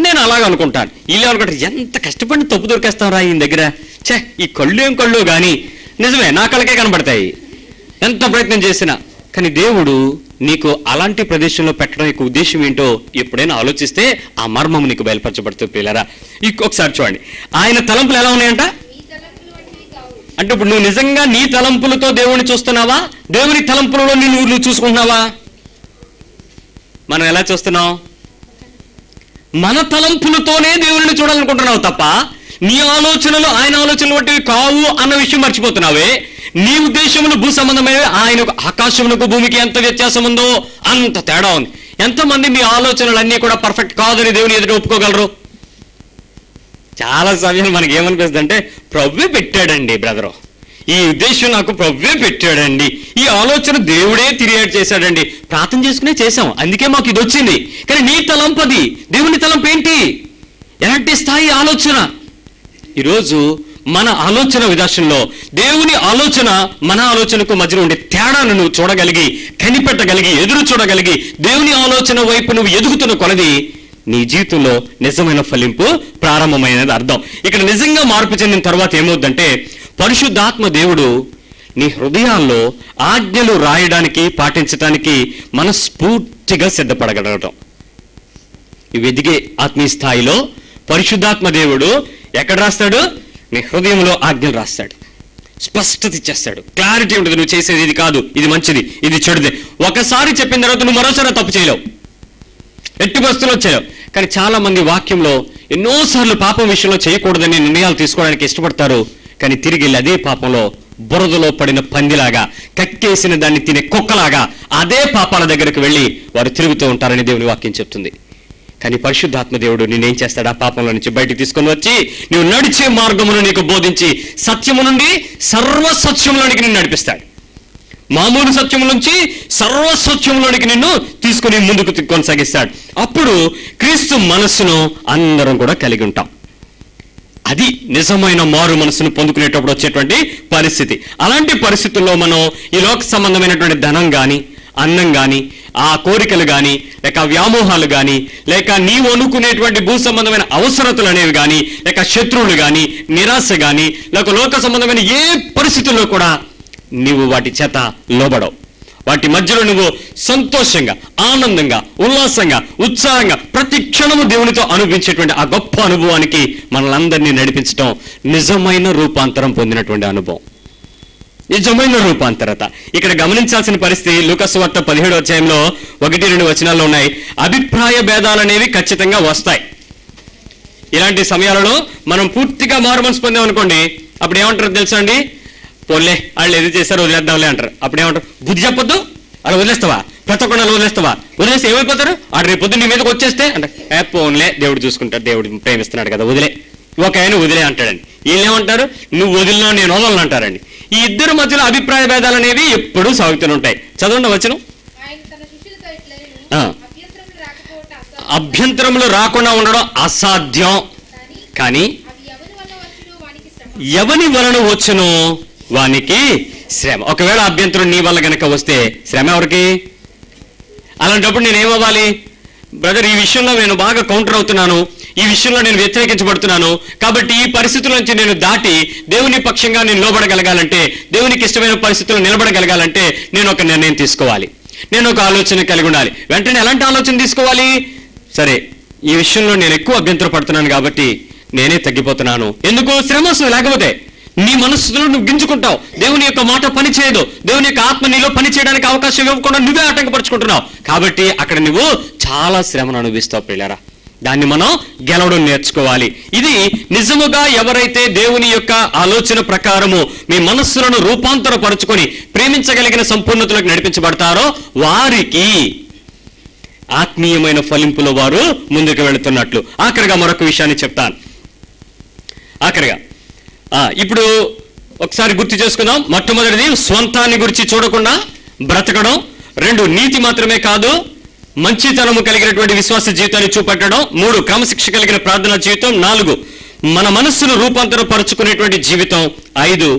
నేను అలాగ అనుకుంటాను. వీళ్ళు అనుకుంటారు, ఎంత కష్టపడి తప్పు దొరికేస్తారా ఈయన దగ్గర, ఛే ఈ కళ్ళు ఏం కళ్ళు. కానీ నిజమే, నా కళ్ళకే కనబడతాయి ఎంత ప్రయత్నం చేసినా. కానీ దేవుడు నీకు అలాంటి ప్రదేశంలో పెట్టడం యొక్క ఉద్దేశం ఏంటో ఎప్పుడైనా ఆలోచిస్తే ఆ మర్మం నీకు బయలుపరచబడుతుంది పిల్లరా. ఒకసారి చూడండి, ఆయన తలంపులు ఎలా ఉన్నాయంట అంటే, ఇప్పుడు నువ్వు నిజంగా నీ తలంపులతో దేవుడిని చూస్తున్నావా? దేవుని తలంపులలో నువ్వు చూసుకుంటున్నావా? మనం ఎలా చూస్తున్నావు? మన తలంపులతోనే దేవుడిని చూడాలనుకుంటున్నావు తప్ప నీ ఆలోచనలు ఆయన ఆలోచనలు వంటివి కావు అన్న విషయం మర్చిపోతున్నావే. నీ ఉద్దేశములు భూ సంబంధమైనవి, ఆయన ఆకాశమునకు భూమికి ఎంత వ్యత్యాసం ఉందో అంత తేడా ఉంది. ఎంతమంది మీ ఆలోచనలు అన్నీ కూడా పర్ఫెక్ట్ కాదని దేవుని ఎదుట ఒప్పుకోగలరు? చాలా సమయం మనకి ఏమనిపిస్తుంది అంటే, ప్రభువే పెట్టాడండి బ్రదరు, ఈ ఉద్దేశం నాకు ప్రభువే పెట్టాడండి, ఈ ఆలోచన దేవుడే క్రియేట్ చేశాడండి, ప్రార్థన చేసుకునే చేశాం అందుకే మాకు ఇది వచ్చింది. కానీ నీ తలంపది, దేవుని తలంపు ఏంటి? ఎలాంటి స్థాయి ఆలోచన? ఈరోజు మన ఆలోచన విధానంలో దేవుని ఆలోచన మన ఆలోచనకు మధ్యలో ఉండే తేడాను నువ్వు చూడగలిగి, కనిపెట్టగలిగి, ఎదురు చూడగలిగి దేవుని ఆలోచన వైపు నువ్వు ఎదుగుతున్న కొలది నీ జీవితంలో నిజమైన ఫలింపు ప్రారంభమైనది అర్థం. ఇక్కడ నిజంగా మార్పు చెందిన తర్వాత ఏమవుద్దంటే, పరిశుద్ధాత్మ దేవుడు నీ హృదయాల్లో ఆజ్ఞలు రాయడానికి, పాటించడానికి మనస్ఫూర్తిగా సిద్ధపడగలగటం. ఇవి ఎదిగే ఆత్మీయ స్థాయిలో పరిశుద్ధాత్మ దేవుడు ఎక్కడ రాస్తాడు? నీ హృదయంలో ఆజ్ఞలు రాస్తాడు, స్పష్టత ఇచ్చేస్తాడు, క్లారిటీ ఉంటుంది. నువ్వు చేసేది ఇది కాదు, ఇది మంచిది, ఇది చెడుది. ఒకసారి చెప్పిన తర్వాత నువ్వు మరోసారి తప్పు చేయలేవు, ఎట్టి పరిస్థితుల్లో చేయలేవు. కానీ చాలా మంది వాక్యంలో ఎన్నోసార్లు పాపం విషయంలో చేయకూడదని నిర్ణయాలు తీసుకోవడానికి ఇష్టపడతారు. కానీ తిరిగి వెళ్ళి అదే పాపంలో బురదలో పడిన పందిలాగా, కక్కేసిన దాన్ని తినే కుక్కలాగా అదే పాపాల దగ్గరకు వెళ్ళి వారు తిరుగుతూ ఉంటారని దేవుని వాక్యం చెప్తుంది. కానీ పరిశుద్ధాత్మ దేవుడు నేనేం చేస్తాడు? ఆ పాపంలో నుంచి బయటకు తీసుకొని వచ్చి నువ్వు నడిచే మార్గమును నీకు బోధించి సత్యము నుండి సర్వసత్యంలోనికి నిన్ను నడిపిస్తాడు. మామూలు సత్యం నుంచి సర్వసత్యంలోనికి నిన్ను తీసుకుని ముందుకు కొనసాగిస్తాడు. అప్పుడు క్రీస్తు మనస్సును అందరం కూడా కలిగి ఉంటాం. అది నిజమైన మారు మనసును పొందుకునేటప్పుడు వచ్చేటువంటి పరిస్థితి. అలాంటి పరిస్థితుల్లో మనం ఈ లోక సంబంధమైనటువంటి ధనం కానీ, అన్నం కానీ, ఆ కోరికలు కానీ, లేక వ్యామోహాలు కానీ, లేక నీవు అనుకునేటువంటి భూ సంబంధమైన అవసరతలు అనేవి కానీ, లేక శత్రువులు కానీ, నిరాశ కానీ, లేక లోక సంబంధమైన ఏ పరిస్థితుల్లో కూడా నీవు వాటి చేత లోబడవు. వాటి మధ్యలో నువ్వు సంతోషంగా, ఆనందంగా, ఉల్లాసంగా, ఉత్సాహంగా ప్రతి క్షణము దేవునితో అనుభవించేటువంటి ఆ గొప్ప అనుభవానికి మనలందరినీ నడిపించడం నిజమైన రూపాంతరం పొందినటువంటి అనుభవం, నిజమైన రూపాంతరత. ఇక్కడ గమనించాల్సిన పరిస్థితి లూకా సువార్త 17వ అధ్యాయంలో 1-2 వచనాల్లో ఉన్నాయి. అభిప్రాయ భేదాలు అనేవి ఖచ్చితంగా వస్తాయి. ఇలాంటి సమయాలలో మనం పూర్తిగా మారు మనసు పొందాం అనుకోండి, అప్పుడు ఏమంటారు తెలుసా అండి? పోలే వాళ్ళు ఏది చేశారో వదిలేద్దాంలే అంటారు. అప్పుడు ఏమంటారు? బుద్ధి చెప్పొద్దు, అలా వదిలేస్తావా? ప్రతి ఒక్కరు వదిలేస్తావా? వదిలేస్తే ఏమైపోతారు? ఆడు రేపు పొద్దున్న నీ మీదకి వచ్చేస్తే అంటే పోన్లే దేవుడు చూసుకుంటాడు, దేవుడు ప్రేమిస్తున్నాడు కదా, వదిలే, ఒక ఆయన వదిలే అంటాడండి. వీళ్ళేమంటారు? నువ్వు వదిలినా నేను వదలను అంటారండి. ఈ ఇద్దరు మధ్యలో అభిప్రాయ భేదాలు అనేవి ఎప్పుడూ సాగుతూనే ఉంటాయి. చదవండి వచనం. అభ్యంతరములు రాకుండా ఉండడం అసాధ్యం. కానీ ఎవని వలన వచ్చును వానికి శ్రమ. ఒకవేళ అభ్యంతరం నీ వల్ల గనక వస్తే శ్రమ ఎవరికి? అలాంటప్పుడు నేనేమవ్వాలి? బ్రదర్, ఈ విషయంలో నేను బాగా కౌంటర్ అవుతున్నాను, ఈ విషయంలో నేను వ్యతిరేకించబడుతున్నాను, కాబట్టి ఈ పరిస్థితుల నుంచి నేను దాటి దేవుని పక్షంగా నేను నిలబడగలగాలంటే, దేవునికి ఇష్టమైన పరిస్థితుల్లో నిలబడగలగాలంటే నేను ఒక నిర్ణయం తీసుకోవాలి, నేను ఒక ఆలోచన కలిగి ఉండాలి. వెంటనే ఎలాంటి ఆలోచన తీసుకోవాలి? సరే, ఈ విషయంలో నేను ఎక్కువ అభ్యంతర పడుతున్నాను కాబట్టి నేనే తగ్గిపోతున్నాను. ఎందుకు? శ్రమ వస్తుంది. లేకపోతే నీ మనస్సులో నువ్వు గింజుకుంటావు, దేవుని యొక్క మాట పని చేయదు, దేవుని యొక్క ఆత్మ నీలో పని చేయడానికి అవకాశం ఇవ్వకుండా నువ్వే ఆటంకపరుచుకుంటున్నావు. కాబట్టి అక్కడ నువ్వు చాలా శ్రమను అనుభవిస్తావు ప్రియులారా. దాన్ని మనం గెలవడం నేర్చుకోవాలి. ఇది నిజముగా ఎవరైతే దేవుని యొక్క ఆలోచన ప్రకారము మీ మనస్సులను రూపాంతరపరుచుకొని ప్రేమించగలిగిన సంపూర్ణతలకు నడిపించబడతారో వారికి ఆత్మీయమైన ఫలింపులో వారు ముందుకు వెళుతున్నట్లు. ఆఖరిగా మరొక విషయాన్ని చెప్తాను. ఆఖరిగా ఇప్పుడు ఒకసారి గుర్తు చేసుకుందాం. మొట్టమొదటిది స్వంతాన్ని గురించి చూడకుండా బ్రతకడం. 2 నీతి మాత్రమే కాదు, మంచితనము కలిగినటువంటి విశ్వాస జీవితాన్ని చూపెట్టడం. 3 క్రమశిక్ష కలిగిన ప్రార్థనా జీవితం. 4 మన మనస్సును రూపాంతరపరుచుకునేటువంటి జీవితం. 5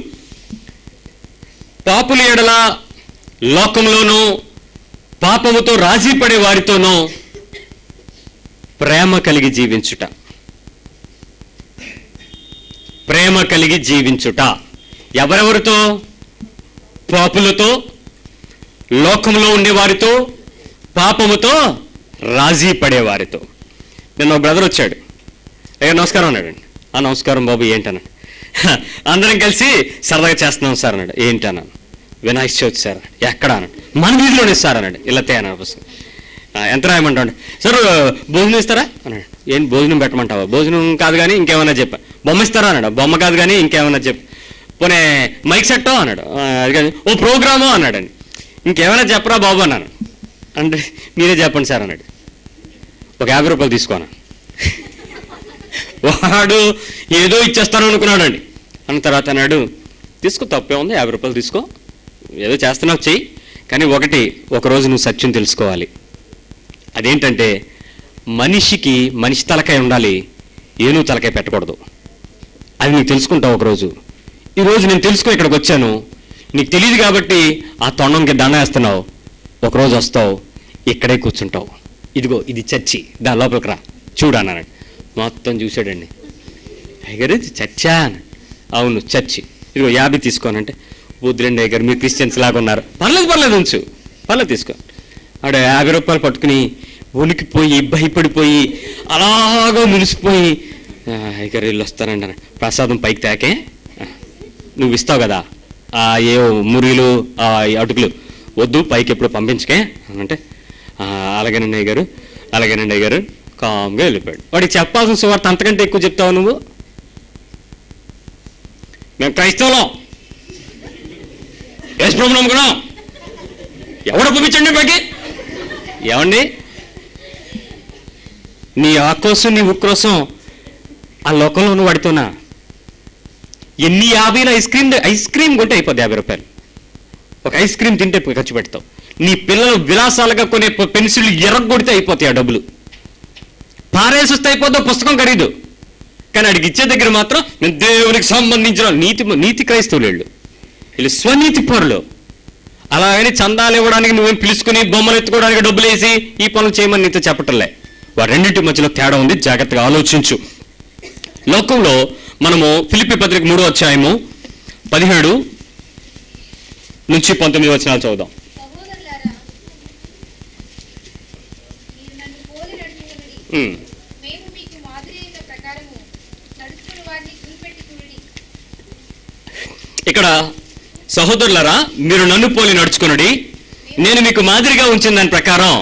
పాపుల ఎడల లోకంలోనూ పాపముతో రాజీ పడే వారితోనూ ప్రేమ కలిగి జీవించుట. ప్రేమ కలిగి జీవించుట. ఎవరెవరితో? పాపులతో, లోకంలో ఉండేవారితో, పాపముతో రాజీ పడేవారితో. నిన్న ఒక బ్రదర్ వచ్చాడు. నమస్కారం అన్నాడండి. నమస్కారం బాబు, ఏంటన్నాడు. అందరం కలిసి సరదాగా చేస్తున్నాం సార్ అన్నాడు. ఏంటన్నాను. వినాయక చవితి సార్. ఎక్కడ అన్నాడు. మన వీధిలోనే సార్ అన్నాడు. ఇల్లతే అన్నాడు. పుస్తకం ఎంత రాయమంటాడు. సార్ భోజనం ఇస్తారా అన్నాడు. ఏం భోజనం పెట్టమంటావా? భోజనం కాదు కానీ ఇంకేమన్నా చెప్పా. బొమ్మ ఇస్తారా అన్నాడు. బొమ్మ కాదు కానీ ఇంకేమన్నా చెప్పు. పోనీ మైక్ సెట్టో అన్నాడు. అది కాదు. ఓ ప్రోగ్రామో అన్నాడండి. ఇంకేమైనా చెప్పరా బాబు అన్నాను. అంటే మీరే చెప్పండి సార్ అన్నాడు. ఒక 50 రూపాయలు తీసుకోనా. వాడు ఏదో ఇచ్చేస్తాను అనుకున్నాడండి. అన్న తర్వాత అన్నాడు, తీసుకో, తప్పే ఉంది, 50 రూపాయలు తీసుకో, ఏదో చేస్తున్నావు చెయ్యి, కానీ ఒకరోజు నువ్వు సత్యం తెలుసుకోవాలి. అదేంటంటే మనిషి తలకాయ ఉండాలి, ఏనూ తలకాయ పెట్టకూడదు. అది నీకు తెలుసుకుంటావు ఒకరోజు. ఈరోజు నేను తెలుసుకుని ఇక్కడికి వచ్చాను, నీకు తెలియదు కాబట్టి ఆ తొండంకి దండ వేస్తున్నావు. ఒకరోజు వస్తావు, ఇక్కడే కూర్చుంటావు. ఇదిగో ఇది చర్చి, దాని లోపలికి రా చూడు అన్నాడు. మొత్తం చూశాడండి. అయ్యగారు చర్చా? అవును చర్చి. ఇదిగో 50 తీసుకోనంటే, వద్దులేండి అయ్యగారు, మీరు క్రిస్టియన్స్ లాగా ఉన్నారు. పర్లేదు ఉంచు, పర్లేదు తీసుకో. ఆడ 50 రూపాయలు పట్టుకుని ఉనికిపోయి భయపడిపోయి అలాగా మునిసిపోయి, అయ్యగారు వీళ్ళు వస్తానండి అన్న. ప్రసాదం పైకి తాకే నువ్వు ఇస్తావు కదా, ఏ మురిలు అటుకులు వద్దు, పైకి ఎప్పుడు పంపించకే అంటే, అలాగేనండి అయ్యగారు, అలాగేనండి అయ్యగారు, కామ్గా వెళ్ళిపోయాడు. వాడికి చెప్పాల్సిన సువార్త అంతకంటే ఎక్కువ చెప్తావు నువ్వు. మేము క్రైస్తవులం, యేసు ప్రభువుని నమ్ముకున్నాం, ఎవడు పంపించండి పైకి. ఏమండి, నీ ఆక్రోశం నీ ఉక్రోశం ఆ లోకంలో నువ్వు వాడితోనా? ఎన్ని 50 ఐస్ క్రీమ్ కొంటే అయిపోద్ది 50 రూపాయలు. ఒక ఐస్ క్రీమ్ తింటే ఖర్చు పెడతావు. నీ పిల్లలు విలాసాలుగా కొనే పెన్సిల్ ఎర్రగొడితే అయిపోతాయి ఆ డబ్బులు. పారేసిస్తే అయిపోద్దా పుస్తకం ఖరీదు. కానీ అడిగి ఇచ్చే దగ్గర మాత్రం నేను దేవునికి సంబంధించిన నీతి క్రైస్తవులు వీళ్ళు స్వనీతి పరులు. అలాగని చందాలు ఇవ్వడానికి నువ్వేం పిలుచుకుని బొమ్మలు ఎత్తుకోవడానికి డబ్బులు వేసి ఈ పనులు చేయమని నీతో చెప్పటంలే. వారెన్నింటి మధ్యలో తేడా ఉంది, జాగ్రత్తగా ఆలోచించు. లోకంలో మనము ఫిలిప్పీ పత్రిక 3వ అధ్యాయము 17 నుంచి 19 వచనాలు చదువుదాం. ఇక్కడ సహోదరులారా, మీరు నన్ను పోలి నడుచుకునుడి, నేను మీకు మాదిరిగా ఉంచిన దాని ప్రకారం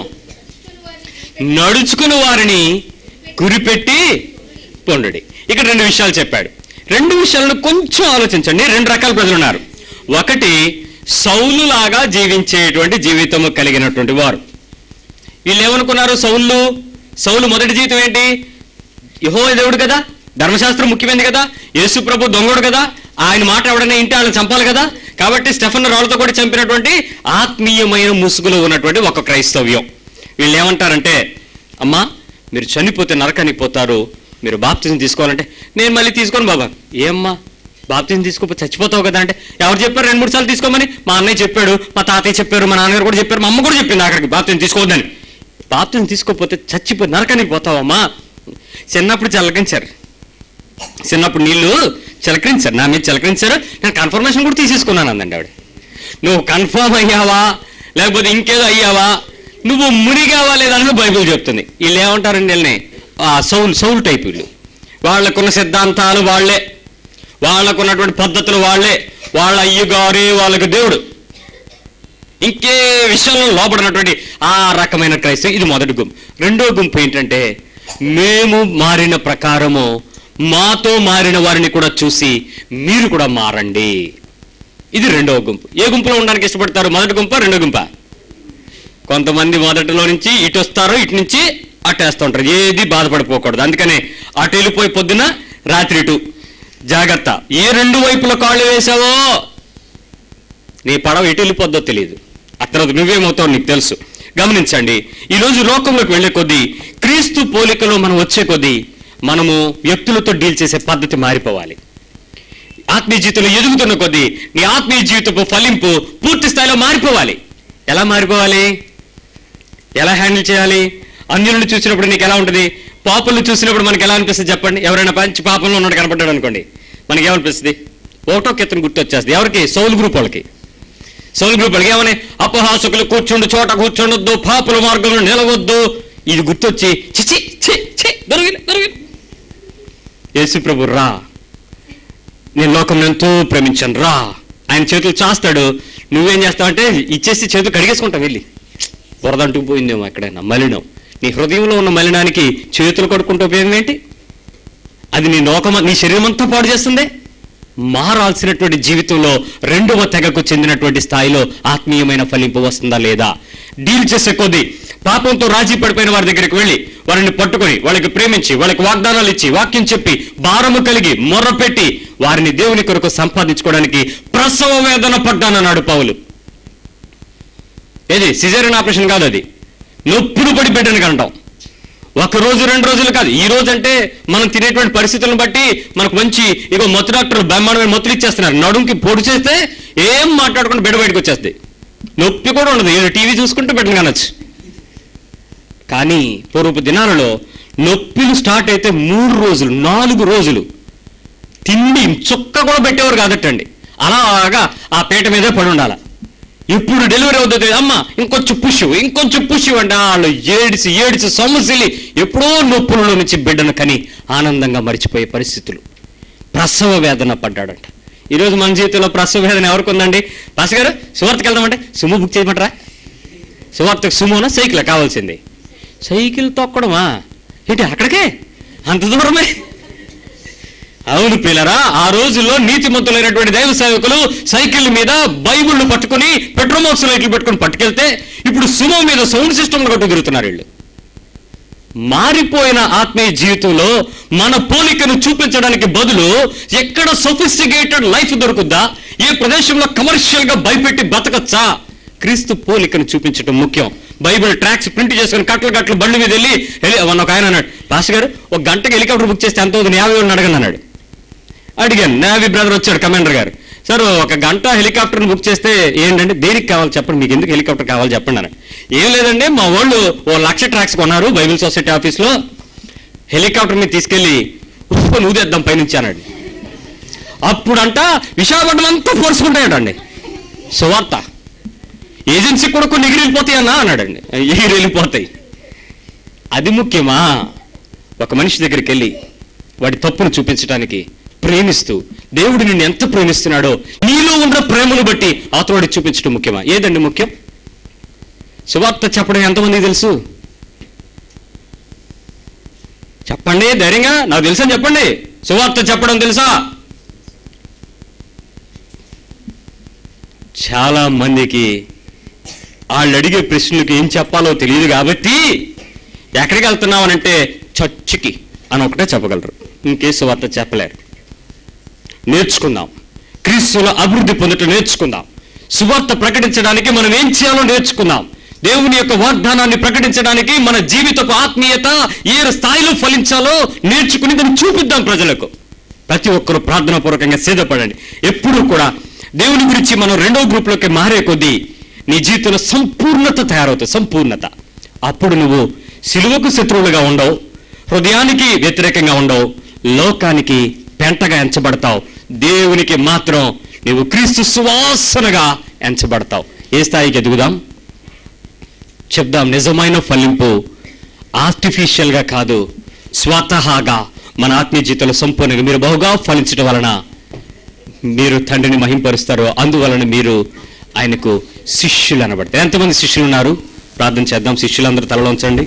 నడుచుకుని వారిని గురిపెట్టి పొండుడి. ఇక్కడ 2 విషయాలు చెప్పాడు. 2 విషయాలను కొంచెం ఆలోచించండి. 2 రకాల ప్రజలు ఉన్నారు. ఒకటి సౌలులాగా జీవించేటువంటి జీవితము కలిగినటువంటి వారు. వీళ్ళు ఏమనుకున్నారు? సౌలు మొదటి జీవితం ఏంటి? యెహోవా దేవుడు కదా, ధర్మశాస్త్రం ముఖ్యమైనది కదా, యేసు ప్రభు దొంగడు కదా, ఆయన మాట ఎవడనే ఇంటి వాళ్ళని చంపాలి కదా, కాబట్టి స్టెఫెన్ రాళ్ళతో కూడా చంపినటువంటి ఆత్మీయమైన ముసుగులో ఉన్నటువంటి ఒక క్రైస్తవ్యం. వీళ్ళు ఏమంటారంటే, అమ్మా మీరు చనిపోతే నరకానికి పోతారు, మీరు బాప్తిజం తీసుకోవాలంటే నేను మళ్ళీ తీసుకోను బాబా. ఏమ్మా బాప్తిజం తీసుకోకపోతే చచ్చిపోతావు కదా అంటే, ఎవరు చెప్పారు 2-3 సార్లు తీసుకోమని? మా అన్నయ్య చెప్పాడు, మా తాతయ్య చెప్పారు, మా నాన్నగారు కూడా చెప్పారు, మా అమ్మ కూడా చెప్పింది అక్కడికి బాప్తిజం తీసుకోవద్దని. బాప్తిజం తీసుకోకపోతే చచ్చిపోయి నరకానికి పోతావమ్మా. చిన్నప్పుడు చిలకరించారు, చిన్నప్పుడు నీళ్ళు చిలకరించారు, నా మీద చిలకరించారు, నేను కన్ఫర్మేషన్ కూడా తీసేసుకున్నాను అందండి ఆవిడ. నువ్వు కన్ఫర్మ్ అయ్యావా లేకపోతే ఇంకేదో అయ్యావా, నువ్వు మునిగావా లేదా అని బైబిల్ చెప్తుంది. వీళ్ళు ఏమంటారండి, వీళ్ళని సౌల్ టైప్. వీళ్ళు వాళ్ళకున్న సిద్ధాంతాలు వాళ్ళే, వాళ్ళకున్నటువంటి పద్ధతులు వాళ్ళే, వాళ్ళ అయ్యగారే వాళ్ళకి దేవుడు, ఇంకే విషయంలో లోపడినటువంటి ఆ రకమైన క్రైస్తవం. ఇది మొదటి గుంపు. రెండో గుంపు ఏంటంటే, మేము మారిన ప్రకారము మాతో మారిన వారిని కూడా చూసి మీరు కూడా మారండి. ఇది రెండవ గుంపు. ఏ గుంపులో ఉండడానికి ఇష్టపడతారు? మొదటి గుంప రెండో గుంప? కొంతమంది మొదటిలో నుంచి ఇటు వస్తారు, ఇటు నుంచి అట్టేస్తూ ఉంటారు. ఏది బాధపడిపోకూడదు. అందుకనే అటు వెళ్ళిపోయి పొద్దున రాత్రి ఇటు జాగ్రత్త. ఏ 2 వైపుల కాళ్ళు వేసావో నీ పడవ ఎటు వెళ్ళిపోద్దో తెలియదు. ఆ తర్వాత నువ్వేమవుతావు నీకు తెలుసు. గమనించండి, ఈరోజు లోకంలోకి వెళ్ళే కొద్దీ, క్రీస్తు పోలికలో మనం వచ్చే కొద్దీ మనము వ్యక్తులతో డీల్ చేసే పద్ధతి మారిపోవాలి. ఆత్మీయ జీవితంలో ఎదుగుతున్న కొద్దీ నీ ఆత్మీయ జీవితపు ఫలింపు పూర్తి స్థాయిలో మారిపోవాలి. ఎలా మారిపోవాలి? ఎలా హ్యాండిల్ చేయాలి? అన్యులను చూసినప్పుడు నీకు ఎలా ఉంటుంది? పాపలను చూసినప్పుడు మనకి ఎలా అనిపిస్తుంది చెప్పండి? ఎవరైనా మంచి పాపంలో ఉన్నాడు కనపడ్డాడు అనుకోండి, మనకి ఏమనిపిస్తుంది? ఒకటో కెత్తను గుర్తు వచ్చేస్తుంది. ఎవరికి? సౌలు గ్రూప్ వాళ్ళకి. సౌలు గ్రూప్ వాళ్ళకి ఏమని? అపహాసకులు కూర్చుండు చోట కూర్చుండొద్దు, పాపుల మార్గంలో నిలవద్దు. ఇది గుర్తొచ్చి చిచి చి చి దొరికింది. యేసు ప్రభు రా, నేను లోకం ఎంతో ప్రేమించాను రా. ఆయన చేతులు చాస్తాడు, నువ్వేం చేస్తావు అంటే ఇచ్చేసి చేతులు కడిగేసుకుంటావు. వెళ్ళి బురదంటూ పోయిందేమో ఎక్కడైనా మలినం. నీ హృదయంలో ఉన్న మలినానికి చేతులు కడుక్కుంటూ ఉపయోగం ఏంటి? అది నీ శరీరం అంతా పాడు చేస్తుంది. మారాల్సినటువంటి జీవితంలో రెండవ తెగకు చెందినటువంటి స్థాయిలో ఆత్మీయమైన ఫలింపు వస్తుందా లేదా? డీల్ చేసే కొద్దీ పాపంతో రాజీ పడిపోయిన వారి దగ్గరికి వెళ్ళి వారిని పట్టుకొని వాళ్ళకి ప్రేమించి వాళ్ళకి వాగ్దానాలు ఇచ్చి వాక్యం చెప్పి భారము కలిగి మొర్రపెట్టి వారిని దేవుని కొరకు సంపాదించుకోవడానికి ప్రసవ వేదన పడ్డానన్నాడు పౌలు. ఏది సిజేరియన్ ఆపరేషన్ కాదు, అది నొప్పులు పడి బిడ్డను కంటాం. 1 రోజు 2 రోజులు కాదు. ఈ రోజు అంటే మనం తినేటువంటి పరిస్థితులను బట్టి మనకు మంచి మత్తు డాక్టర్లు బ్రహ్మాండమైన మత్తులు ఇచ్చేస్తున్నారు. నడుంకి పొడి చేస్తే ఏం మాట్లాడకుండా బిడ్డ బయటకు వచ్చేస్తుంది, నొప్పి కూడా ఉండదు. టీవీ చూసుకుంటూ బిడ్డను కనొచ్చు. కానీ పూర్వపు దినాలలో నొప్పిలు స్టార్ట్ అయితే 3 రోజులు 4 రోజులు తిండి చుక్క కూడా పెట్టేవారు కాదటండి. అలాగా ఆ పీట మీదే పడి ఉండాల. ఇప్పుడు డెలివరీ అవుతుంది, అమ్మ ఇంకొంచెం పుష్ అంటే వాళ్ళు ఏడిచి సమస్యలు ఎప్పుడో నొప్పులలో నుంచి బిడ్డను కని ఆనందంగా మరిచిపోయే పరిస్థితులు. ప్రసవ వేదన పడ్డాడంట. ఈరోజు మన జీవితంలో ప్రసవ వేదన ఎవరికి ఉందండి? పాస్ గారు సువార్తకి వెళ్దామంటే సుమో బుక్ చేయమంటారా? సువార్తకు సుమోనా సైకిల్ కావాల్సింది? సైకిల్ తొక్కడమా ఏంటి అక్కడికే అంత దూరమే? అవును పిల్లరా, ఆ రోజుల్లో నీతిమంతులైనటువంటి దైవ సేవకులు సైకిల్ మీద బైబిళ్ళు పట్టుకుని పెట్రోమాక్స్ లైట్లు పెట్టుకుని పట్టుకెళ్తే ఇప్పుడు సుమో మీద సౌండ్ సిస్టమ్ కట్టు తిరుగుతున్నారు వీళ్ళు. మారిపోయిన ఆత్మీయ జీవితంలో మన పోలికను చూపించడానికి బదులు ఎక్కడ సొఫిస్టికేటెడ్ లైఫ్ దొరుకుద్దా, ఏ ప్రదేశంలో కమర్షియల్ గా భయపెట్టి బతకచ్చా, క్రీస్తు పోలికను చూపించడం ముఖ్యం. బైబిల్ ట్రాక్స్ ప్రింట్ చేసుకుని కట్టలు బండి మీద వెళ్ళి ఒక ఆయన అన్నాడు, పాస్ గారు 1 గంటకి హెలికాప్టర్ బుక్ చేస్తే ఎంత అవుతుంది? 50,000 అడగండి అన్నాడు. అడిగాను, నేవీ బ్రదర్ వచ్చాడు, కమాండర్ గారు. సార్ 1 గంట హెలికాప్టర్ని బుక్ చేస్తే ఏంటంటే దేనికి కావాలి చెప్పండి, మీకు ఎందుకు హెలికాప్టర్ కావాలి చెప్పండి అన్నాడు. ఏం లేదండి, మా వాళ్ళు 1,00,000 ట్రాక్స్ కొన్నారు బైబిల్ సొసైటీ ఆఫీస్లో, హెలికాప్టర్ మీద తీసుకెళ్ళి ఉప్పుకొని ఊదేద్దాం పైనుంచి అన్నాడు. అప్పుడంట విశాఖపట్నం అంతా పొరుచుకుంటాయటండి సువార్త. ఏజెన్సీ కూడా కొన్ని ఎగిరిపోతాయి అన్నాడండి. ఎగిరిపోతాయి. అది ముఖ్యమా? ఒక మనిషి దగ్గరికి వెళ్ళి వాడి తప్పును చూపించడానికి ప్రేమిస్తూ దేవుడు నిన్ను ఎంత ప్రేమిస్తున్నాడో నీలో ఉన్న ప్రేమను బట్టి అవతలవాడికి చూపించడం ముఖ్యమా? ఏదండి ముఖ్యం? సువార్త చెప్పడం ఎంతమందికి తెలుసు? చెప్పండి ధైర్యంగా, నాకు తెలుసని చెప్పండి. సువార్త చెప్పడం తెలుసా? చాలా మందికి వాళ్ళు అడిగే ప్రశ్నలకు ఏం చెప్పాలో తెలియదు కాబట్టి ఎక్కడికి వెళ్తున్నావు అనంటే చర్చికి అని ఒకటే చెప్పగలరు, ఇంకే సువార్త చెప్పలేరు. నేర్చుకుందాం, క్రీస్తులో అభివృద్ధి పొందటం నేర్చుకుందాం, సువార్త ప్రకటించడానికి మనం ఏం చేయాలో నేర్చుకుందాం, దేవుని యొక్క వాగ్దానాన్ని ప్రకటించడానికి మన జీవితపు ఆత్మీయత ఏ స్థాయిలో ఫలించాలో నేర్చుకుని దాన్ని చూపిద్దాం ప్రజలకు. ప్రతి ఒక్కరూ ప్రార్థనాపూర్వకంగా సిద్ధపడండి. ఎప్పుడూ కూడా దేవుని గురించి మనం రెండో గ్రూప్లోకి మారే కొద్దీ నీ జీవితంలో సంపూర్ణత తయారవుతుంది. సంపూర్ణత. అప్పుడు నువ్వు సిలువకు శత్రువులుగా ఉండవు, హృదయానికి వ్యతిరేకంగా ఉండవు, లోకానికి పెంటగా ఎంచబడతావు. దేవునికి మాత్రం నువ్వు క్రీస్తు సువాసనగా ఎంచబడతావు. ఏ స్థాయికి ఎదుగుదాం చెప్దాం. నిజమైన ఫలింపు ఆర్టిఫిషియల్గా కాదు, స్వతహాగా మన ఆత్మీయ జీవితంలో సంపూర్ణంగా మీరు బహుగా ఫలించడం వలన మీరు తండ్రిని మహింపరుస్తారు. అందువలన మీరు ఆయనకు శిష్యులు అనబడతారు. ఎంతమంది శిష్యులు ఉన్నారు? ప్రార్థన చేద్దాం. శిష్యులందరూ తలలో ఉంచండి.